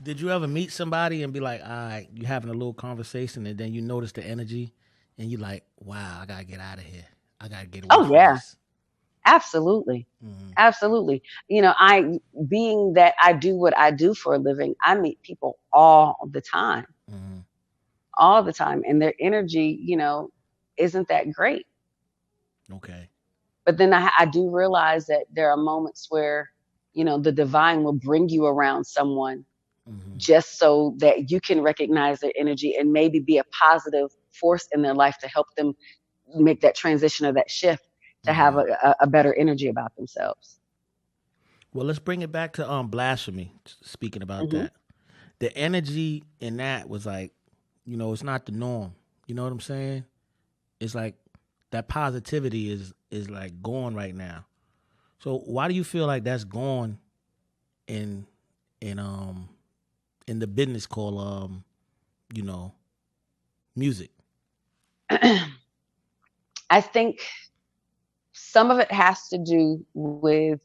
Did you ever meet somebody and be like, all right, you having a little conversation and then you notice the energy and you like, wow, I got to get out of here. I got to get away from this. Absolutely. Mm-hmm. Absolutely. Being that I do what I do for a living, I meet people all the time. Mm-hmm. All the time. And their energy, isn't that great. Okay. But then I do realize that there are moments where, the divine will bring you around someone just so that you can recognize their energy and maybe be a positive force in their life to help them make that transition or that shift to have a better energy about themselves. Well, let's bring it back to blasphemy. Speaking about that, the energy in that was like, it's not the norm. You know what I'm saying? It's like that positivity is like gone right now. So why do you feel like that's gone in the business called music? I think some of it has to do with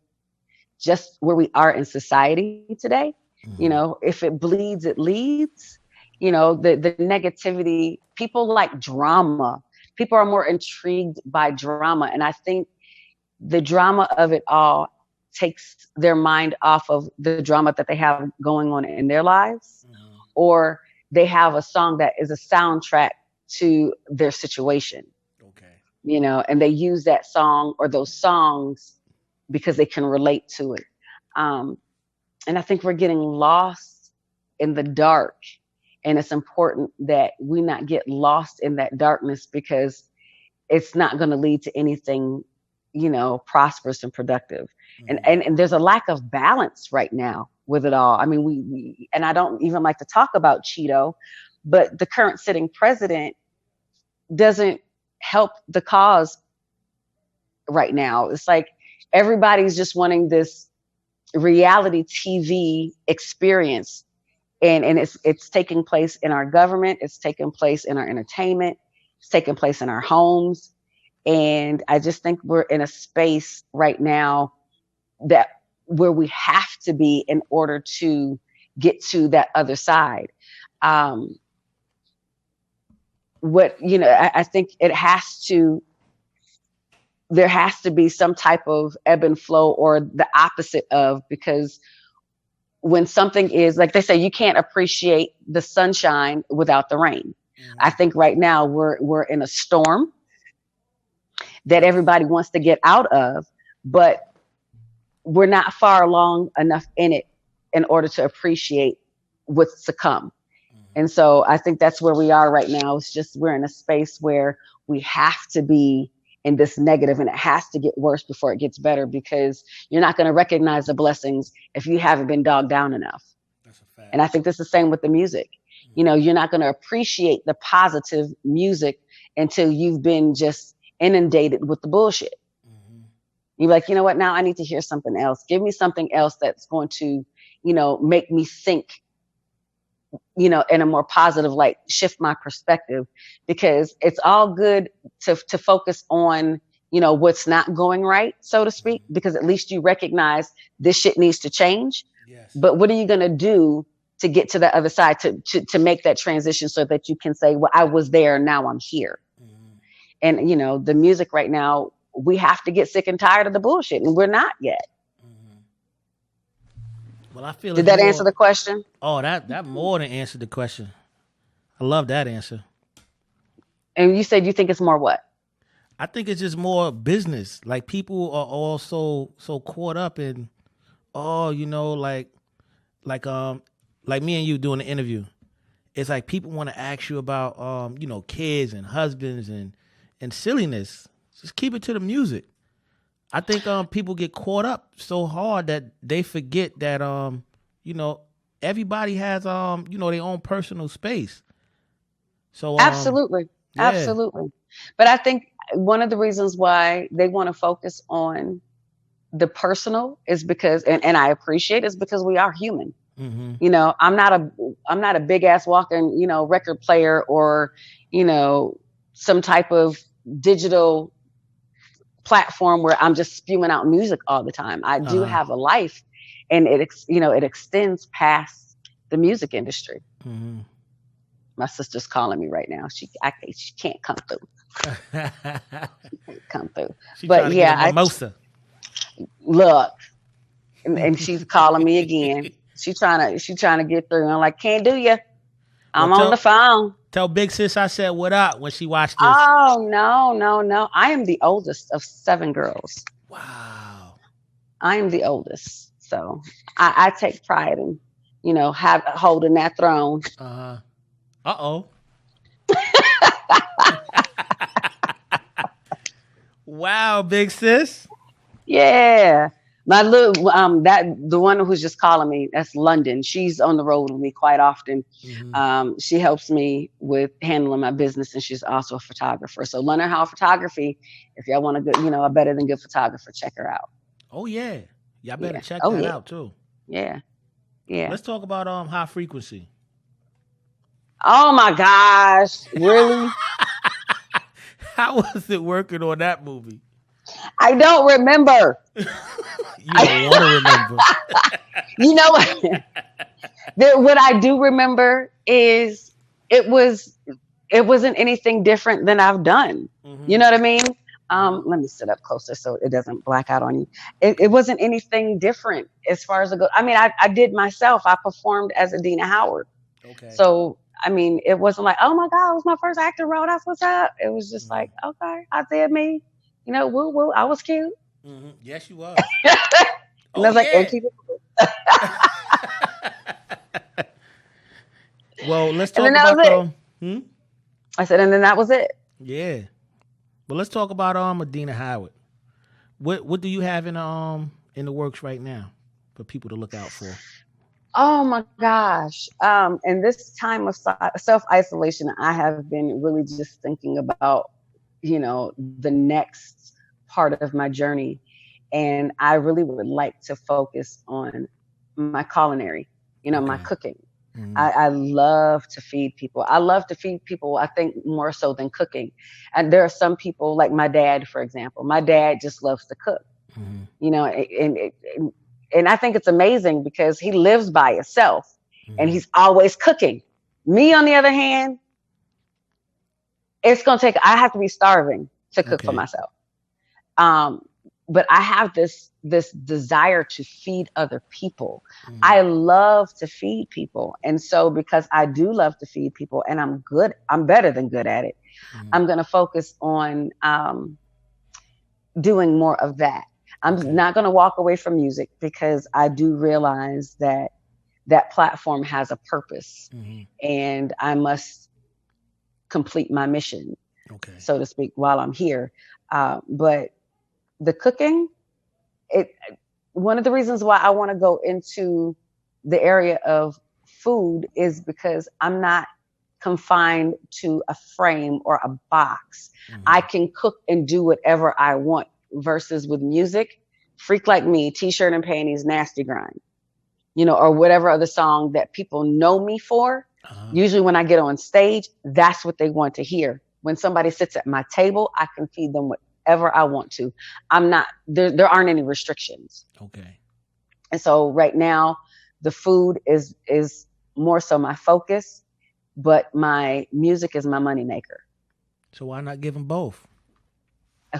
just where we are in society today. Mm-hmm. If it bleeds, it leads. The negativity, people like drama. People are more intrigued by drama. And I think the drama of it all takes their mind off of the drama that they have going on in their lives. Mm-hmm. Or they have a song that is a soundtrack to their situation. Okay. And they use that song or those songs because they can relate to it. And I think we're getting lost in the dark. And it's important that we not get lost in that darkness, because it's not going to lead to anything, prosperous and productive. Mm-hmm. And there's a lack of balance right now with it all. I mean, we and I don't even like to talk about Cheeto, but the current sitting president doesn't help the cause right now. It's like everybody's just wanting this reality TV experience. And it's taking place in our government. It's taking place in our entertainment. It's taking place in our homes. And I just think we're in a space right now where we have to be in order to get to that other side. I think there has to be some type of ebb and flow, or the opposite of, because when something is, like they say, you can't appreciate the sunshine without the rain. Mm-hmm. I think right now we're in a storm that everybody wants to get out of, but we're not far along enough in it in order to appreciate what's to come. Mm-hmm. And so I think that's where we are right now. It's just we're in a space where we have to be in this negative, and it has to get worse before it gets better, because you're not going to recognize the blessings if you haven't been dogged down enough. That's a fact. And I think this is the same with the music. Mm-hmm. You're not going to appreciate the positive music until you've been just inundated with the bullshit. Mm-hmm. You're like, you know what? Now I need to hear something else. Give me something else that's going to, make me think, in a more positive light, shift my perspective, because it's all good to focus on, what's not going right, so to speak, because at least you recognize this shit needs to change. Yes. But what are you going to do to get to the other side, to make that transition so that you can say, well, I was there, now I'm here. And, you know, the music right now, we have to get sick and tired of the bullshit, and we're not yet. Well, I feel Did that answer the question? Oh, that more than answered the question. I love that answer. And you said you think it's more what? I think it's just more business. Like, people are all so caught up in, you know, like me and you doing the interview. It's like people want to ask you about you know, kids and husbands and silliness. Just keep it to the music. I think people get caught up so hard that they forget that you know, everybody has you know, their own personal space. So Absolutely. yeah. Absolutely. But I think one of the reasons why they want to focus on the personal is because, and I appreciate, is because we are human. You know, I'm not a big ass walking, you know, record player or, you know, some type of digital platform where I'm just spewing out music all the time. I do have a life, and it extends past the music industry. My sister's calling me right now. She can't come through. She can't come through. But yeah, mimosa. Look, and she's calling me again. She's trying to get through. I'm like, can't do ya. I'm on the phone. Tell Big Sis I said what up when she watched this. Oh, no. I am the oldest of 7 girls. Wow. I am the oldest. So I take pride in, you know, holding that throne. Uh-oh. Wow, Big Sis. Yeah. My little the one who's just calling me, that's London. She's on the road with me quite often. She helps me with handling my business, and she's also a photographer. So London Hall Photography, if y'all want a good, you know, a better than good photographer, check her out. Oh yeah. Y'all better check that out too. Yeah. Let's talk about High Frequency. Oh my gosh. Really? How was it working on that movie? I don't remember. You don't want to remember. You know what? What I do remember is it wasn't anything different than I've done. You know what I mean? Let me sit up closer so it doesn't black out on you. It wasn't anything different as far as I mean, I did myself. I performed as Adina Howard. Okay. So, I mean, it wasn't like, oh my God, it was my first acting role. That's what's up. It was just like, okay, I did me. You know, woo woo. I was cute. Yes, you was. And I was like, and keep it. Well, let's talk about I said, and then that was it. Yeah. Well, let's talk about Adina Howard. What do you have in the works right now for people to look out for? Oh my gosh. In this time of self-isolation, I have been really just thinking about, you know, the next part of my journey. And I really would like to focus on my culinary, you know, my cooking. I love to feed people. I love to feed people, I think, more so than cooking. And there are some people, like my dad, for example. My dad just loves to cook, you know, and I think it's amazing because he lives by himself and he's always cooking. Me, on the other hand, it's going to I have to be starving to cook for myself. But I have this desire to feed other people. I love to feed people. And so because I do love to feed people and I'm better than good at it, I'm going to focus on doing more of that. I'm not going to walk away from music because I do realize that that platform has a purpose and I must complete my mission, so to speak, while I'm here. But the cooking, one of the reasons why I want to go into the area of food is because I'm not confined to a frame or a box. I can cook and do whatever I want, versus with music, Freak Like Me, T-shirt and panties, nasty grind, you know, or whatever other song that people know me for. Usually when I get on stage, that's what they want to hear. When somebody sits at my table, I can feed them whatever I want to. I'm not, there aren't any restrictions. And so right now the food is more so my focus, but my music is my moneymaker. So why not give them both?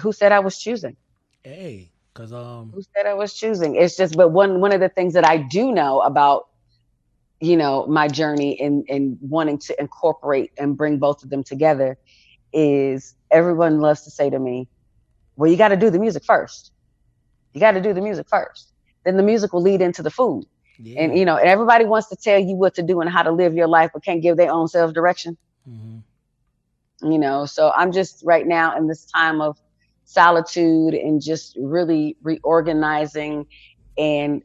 Who said I was choosing? Hey, cause Who said I was choosing? It's just, but one of the things that I do know about, my journey in wanting to incorporate and bring both of them together is everyone loves to say to me, well, you got to do the music first. You got to do the music first. Then the music will lead into the food. yeah. And, and everybody wants to tell you what to do and how to live your life, but can't give their own self direction. So I'm just right now in this time of solitude and just really reorganizing and,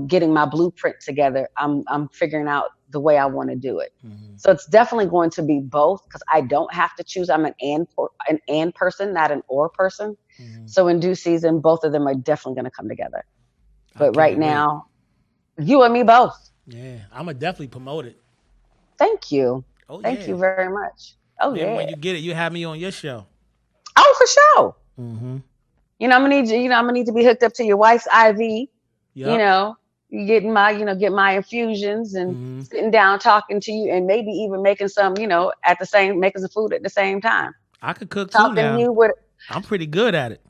getting my blueprint together. I'm figuring out the way I want to do it. So it's definitely going to be both because I don't have to choose. I'm an and person, not an or person. So in due season, both of them are definitely going to come together. But right now, you and me both. Yeah, I'm going to definitely promote it. Thank you. Oh, Thank you very much. Oh, Maybe yeah. when you get it, you have me on your show. Oh, for sure. I'm gonna need you. I'm gonna need to be hooked up to your wife's IV. Yep. Getting my, get my infusions and sitting down talking to you, and maybe even making some, making some food at the same time. I could cook talking too now. You with, I'm pretty good at it.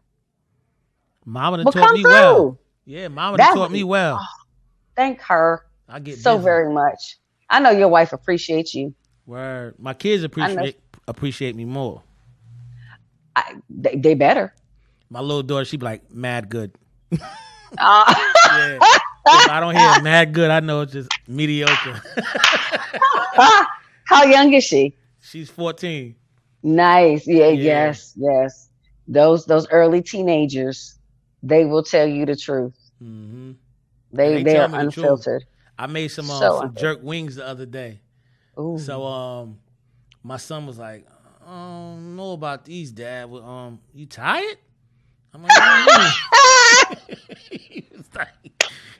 Mama done well, taught me through. well. Yeah, Mama done taught me well. Oh, thank her. I get so busy. very much. I know your wife appreciates you. Word. My kids appreciate me more. They better. My little daughter, she be like, mad good. Yeah. If I don't hear mad good, I know it's just mediocre. How young is she? She's 14. Nice. Yeah. Yes. Those early teenagers, they will tell you the truth. They are unfiltered. I made some jerk wings the other day. Ooh. So my son was like, I don't know about these, Dad. You tired? I'm like, he was like,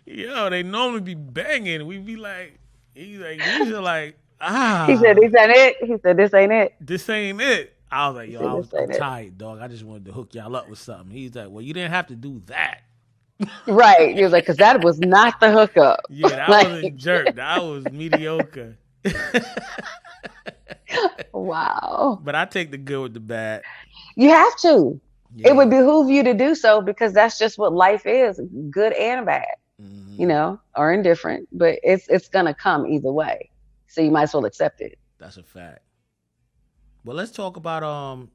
yo, they normally be banging. We be like, he's like, these are like, He said, this ain't it. He said, this ain't it. This ain't it. I was like, yo, I'm tired, dog. I just wanted to hook y'all up with something. He's like, well, you didn't have to do that. Right. He was like, because that was not the hookup. Yeah, that wasn't jerk. That was mediocre. Wow. But I take the good with the bad. You have to. Yeah. It would behoove you to do so because that's just what life is, good and bad, or indifferent. But it's gonna come either way. So you might as well accept it. That's a fact. Well, let's talk about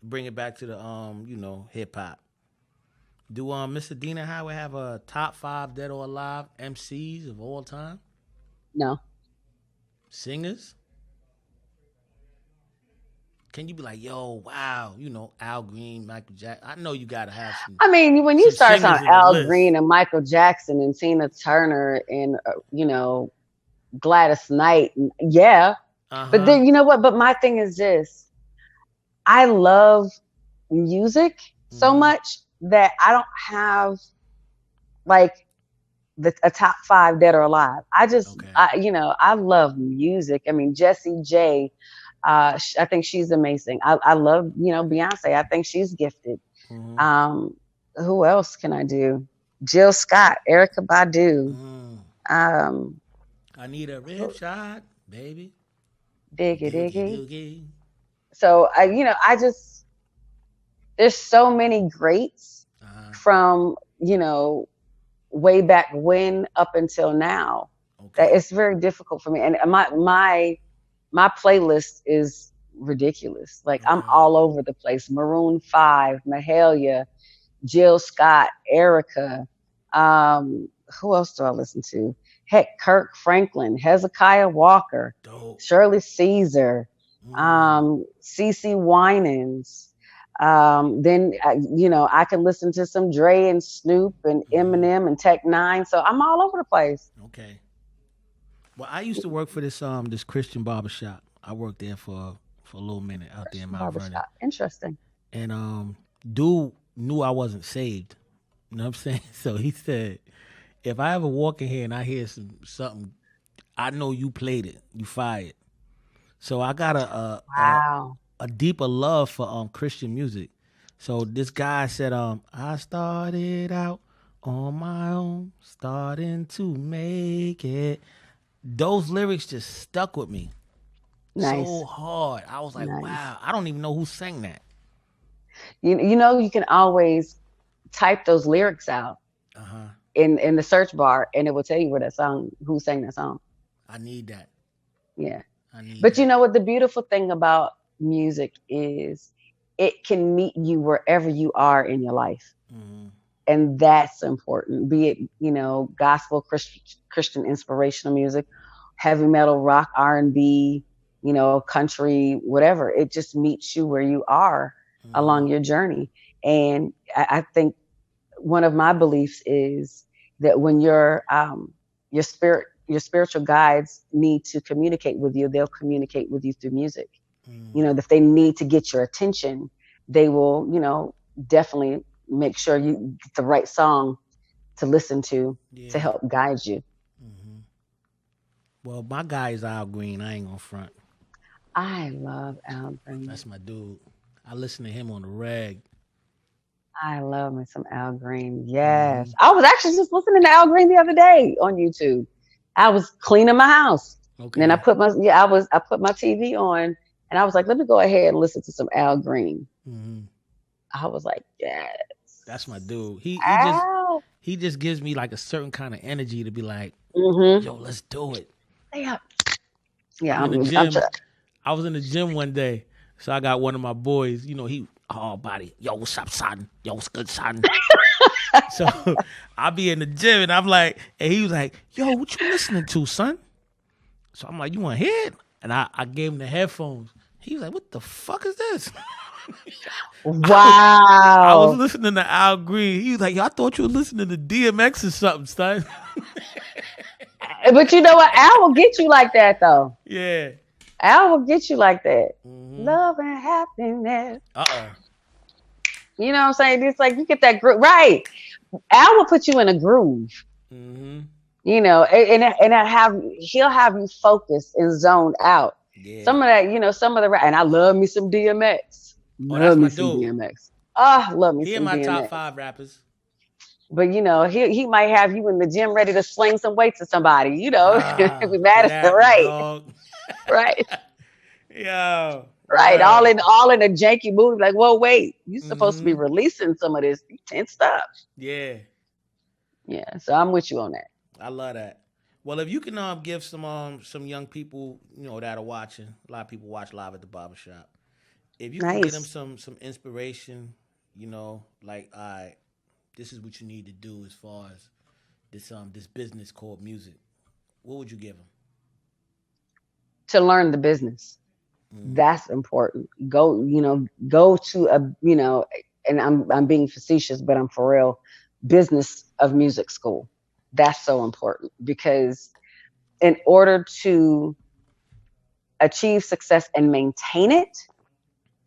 bring it back to the hip hop. Do Miss Adina Howard have a top 5 dead or alive MCs of all time? No. Singers? Can you be like, yo, wow, Al Green, Michael Jackson? I know you gotta have some. I mean, when you start on Al Green and Michael Jackson and Tina Turner and Gladys Knight, yeah. But then you know what? But my thing is this: I love music so much that I don't have like a top 5 dead or alive. I just, I love music. I mean, Jessie J. I think she's amazing. I love, Beyonce. I think she's gifted. Who else can I do? Jill Scott, Erykah Badu. I need a rib shot, baby. Diggy. So I just, there's so many greats from, way back when up until now that it's very difficult for me. And my playlist is ridiculous. Like I'm all over the place. Maroon 5, Mahalia, Jill Scott, Erykah. Who else do I listen to? Heck, Kirk Franklin, Hezekiah Walker, Shirley Caesar, CeCe Winans. Then I can listen to some Dre and Snoop and Eminem and Tech Nine. So I'm all over the place. Okay. Well, I used to work for this Christian barbershop. I worked there for a little minute out there in Mount Vernon. Interesting. And dude knew I wasn't saved. You know what I'm saying? So he said, if I ever walk in here and I hear something, I know you played it. You fired. So I got a deeper love for Christian music. So this guy said, I started out on my own, starting to make it. those lyrics just stuck with me Nice. so hard. I was like, Nice. wow, I don't even know who sang that. You know, you can always type those lyrics out in the search bar, and it will tell you who sang that song. I need that. Yeah. But you know what? The beautiful thing about music is it can meet you wherever you are in your life. Mm-hmm. And that's important. Be it, you know, gospel, Christian inspirational music, heavy metal, rock, R&B, you know, country, whatever. It just meets you where you are along your journey. And I think one of my beliefs is that when your spiritual guides need to communicate with you, they'll communicate with you through music. You know, if they need to get your attention, they will, you know, definitely make sure you get the right song to listen to help guide you. Mm-hmm. Well, my guy is Al Green. I ain't gonna front. I love Al Green. That's my dude. I listen to him on the reg. I love me some Al Green. Yes. I was actually just listening to Al Green the other day on YouTube. I was cleaning my house. Okay. And then I put my TV on, and I was like, let me go ahead and listen to some Al Green. Mm-hmm. I was like, yes. That's my dude. He just gives me like a certain kind of energy to be like, yo, let's do it. Yeah. I was in the gym one day, so I got one of my boys, you know, he all body, yo, what's up, son? Yo, what's good, son? So I be in the gym and I'm like, and he was like, yo, what you listening to, son? So I'm like, you want to hear it? And I gave him the headphones. He was like, what the fuck is this? Wow. I was listening to Al Green. He was like, yo, I thought you were listening to DMX or something, son. But you know what? Al will get you like that, though. Yeah. Al will get you like that. Mm-hmm. Love and happiness. You know what I'm saying? It's like you get that groove. Right. Al will put you in a groove. Mm-hmm. You know, and he'll have you focused and zoned out. Yeah. Some of that, you know, and I love me some DMX. Love me some DMX. Love me some DMX. He in my top 5 rappers. But you know, he might have you in the gym ready to sling some weights to somebody. You know, we mad at right, right, yo, right. All in a janky movie. Like, whoa, wait, you supposed to be releasing some of this tense stuff. Yeah, yeah. So I'm with you on that. I love that. Well, if you can give some young people, you know, that are watching, a lot of people watch live at the barbershop. If you can get them some inspiration, you know, like, this is what you need to do as far as this business called music, what would you give them? To learn the business. That's important. Go to a, you know, and I'm being facetious, but I'm for real, business of music school. That's so important because in order to achieve success and maintain it,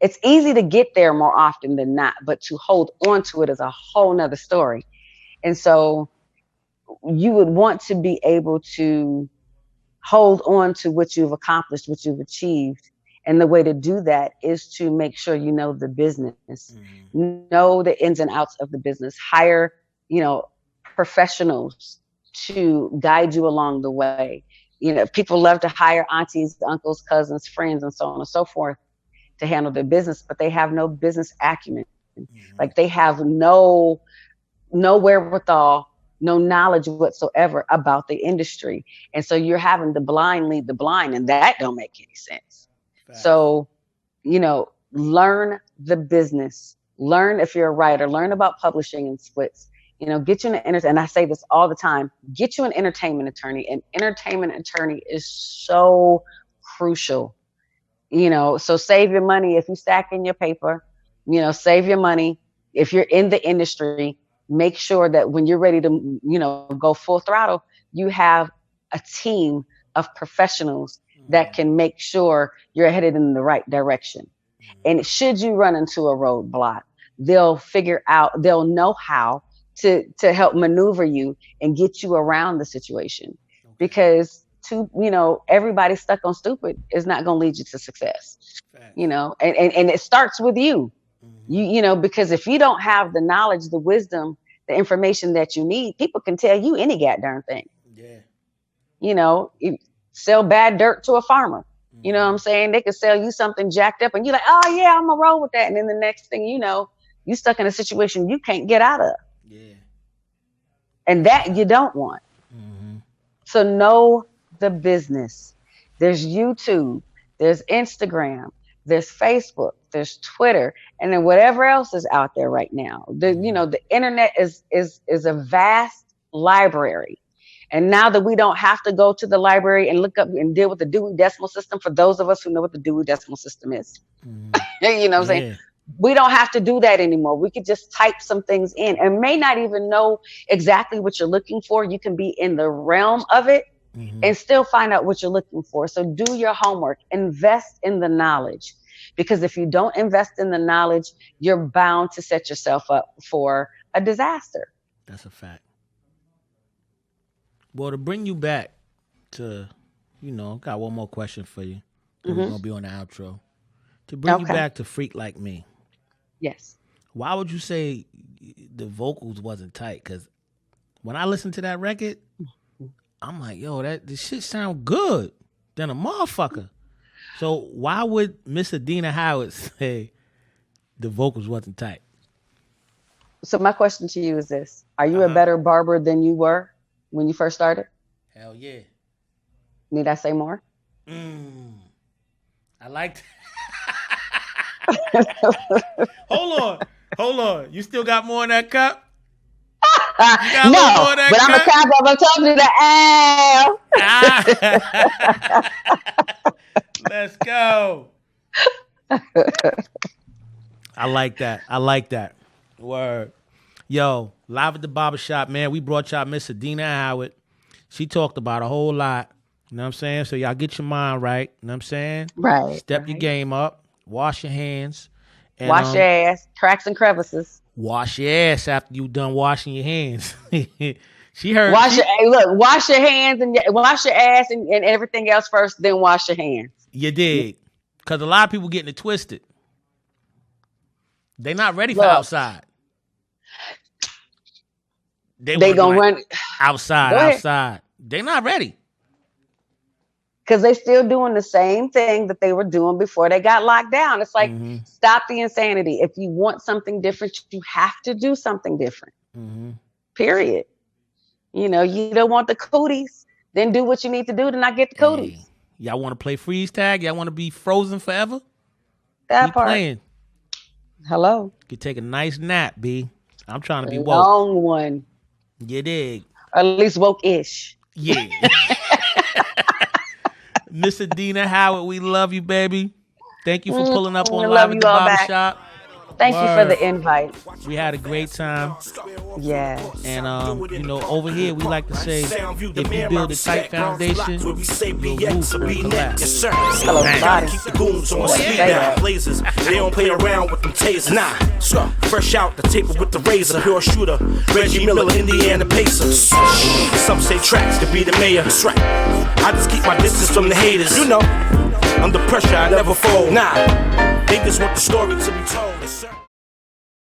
it's easy to get there more often than not, but to hold on to it is a whole nother story. And so you would want to be able to hold on to what you've accomplished, what you've achieved. And the way to do that is to make sure you know the business, know the ins and outs of the business, hire, you know, professionals to guide you along the way. You know, people love to hire aunties, uncles, cousins, friends, and so on and so forth to handle their business, but they have no business acumen. Like they have no wherewithal, no knowledge whatsoever about the industry. And so you're having the blind lead the blind, and that don't make any sense. Fact. So, you know, learn the business. Learn if you're a writer, learn about publishing and splits. You know, get you and I say this all the time, get you an entertainment attorney. An entertainment attorney is so crucial. You know, so save your money if you stack in your paper, you know, save your money. If you're in the industry, make sure that when you're ready to, you know, go full throttle, you have a team of professionals that can make sure you're headed in the right direction. And should you run into a roadblock, they'll know how to help maneuver you and get you around the situation. Because everybody stuck on stupid is not going to lead you to success. Fact. You know, and it starts with you. You know, because if you don't have the knowledge, the wisdom, the information that you need, people can tell you any goddamn thing. Yeah. You know, sell bad dirt to a farmer. You know what I'm saying? They could sell you something jacked up and you're like, oh yeah, I'm gonna roll with that. And then the next thing you know, you stuck in a situation you can't get out of. Yeah. And that you don't want. So know the business. There's YouTube, there's Instagram, there's Facebook, there's Twitter, and then whatever else is out there right now. The internet is a vast library. And now that we don't have to go to the library and look up and deal with the Dewey Decimal System, for those of us who know what the Dewey Decimal System is, you know what I'm saying? We don't have to do that anymore. We could just type some things in and may not even know exactly what you're looking for. You can be in the realm of it and still find out what you're looking for. So do your homework, invest in the knowledge, because if you don't invest in the knowledge, you're bound to set yourself up for a disaster. That's a fact. Well, to bring you back to, got one more question for you. We're going to be on the outro. To bring you back to Freak Like Me. Yes. Why would you say the vocals wasn't tight? Because when I listen to that record, I'm like, yo, this shit sound good than a motherfucker. So why would Miss Adina Howard say the vocals wasn't tight? So my question to you is this. Are you a better barber than you were when you first started? Hell yeah. Need I say more? I liked Hold on. You still got more in that cup? No, but I'm a cop. I'm talking to the L. Let's go. I like that. Word. Yo, live at the barbershop, man. We brought y'all Miss Adina Howard. She talked about a whole lot. You know what I'm saying? So y'all get your mind right. You know what I'm saying? Right. Step your game up. Wash your hands. And, wash your ass. Cracks and crevices. Wash your ass after you done washing your hands. She heard. Wash your hands and wash your ass and everything else first, then wash your hands. You did. Because a lot of people getting it twisted. They not ready for outside. They gonna run outside. They not ready. Because they still doing the same thing that they were doing before they got locked down. It's like, stop the insanity. If you want something different, you have to do something different. Period. You don't want the cooties, then do what you need to do to not get the cooties. Hey, y'all want to play freeze tag? Y'all want to be frozen forever? That part. Playing. Hello. You could take a nice nap, B. I'm trying to be woke. Long one. You dig? Or at least woke-ish. Yeah. Miss Adina Howard, we love you, baby. Thank you for pulling up on Live at the Barbershop. Thank you for the invite. We had a great time. Yeah. And, over here, we like to say, if you build a tight foundation, you'll move to collapse. Hello, body. Keep the goons on speed dial blazers. They don't play around with them tasers. Nah, fresh out the table with the razor. Pure shooter, Reggie Miller, Indiana Pacers. Some say tracks to be the mayor. That's right. I just keep my distance from the haters. Under pressure, I never fold. Nah, niggas want the story to be told.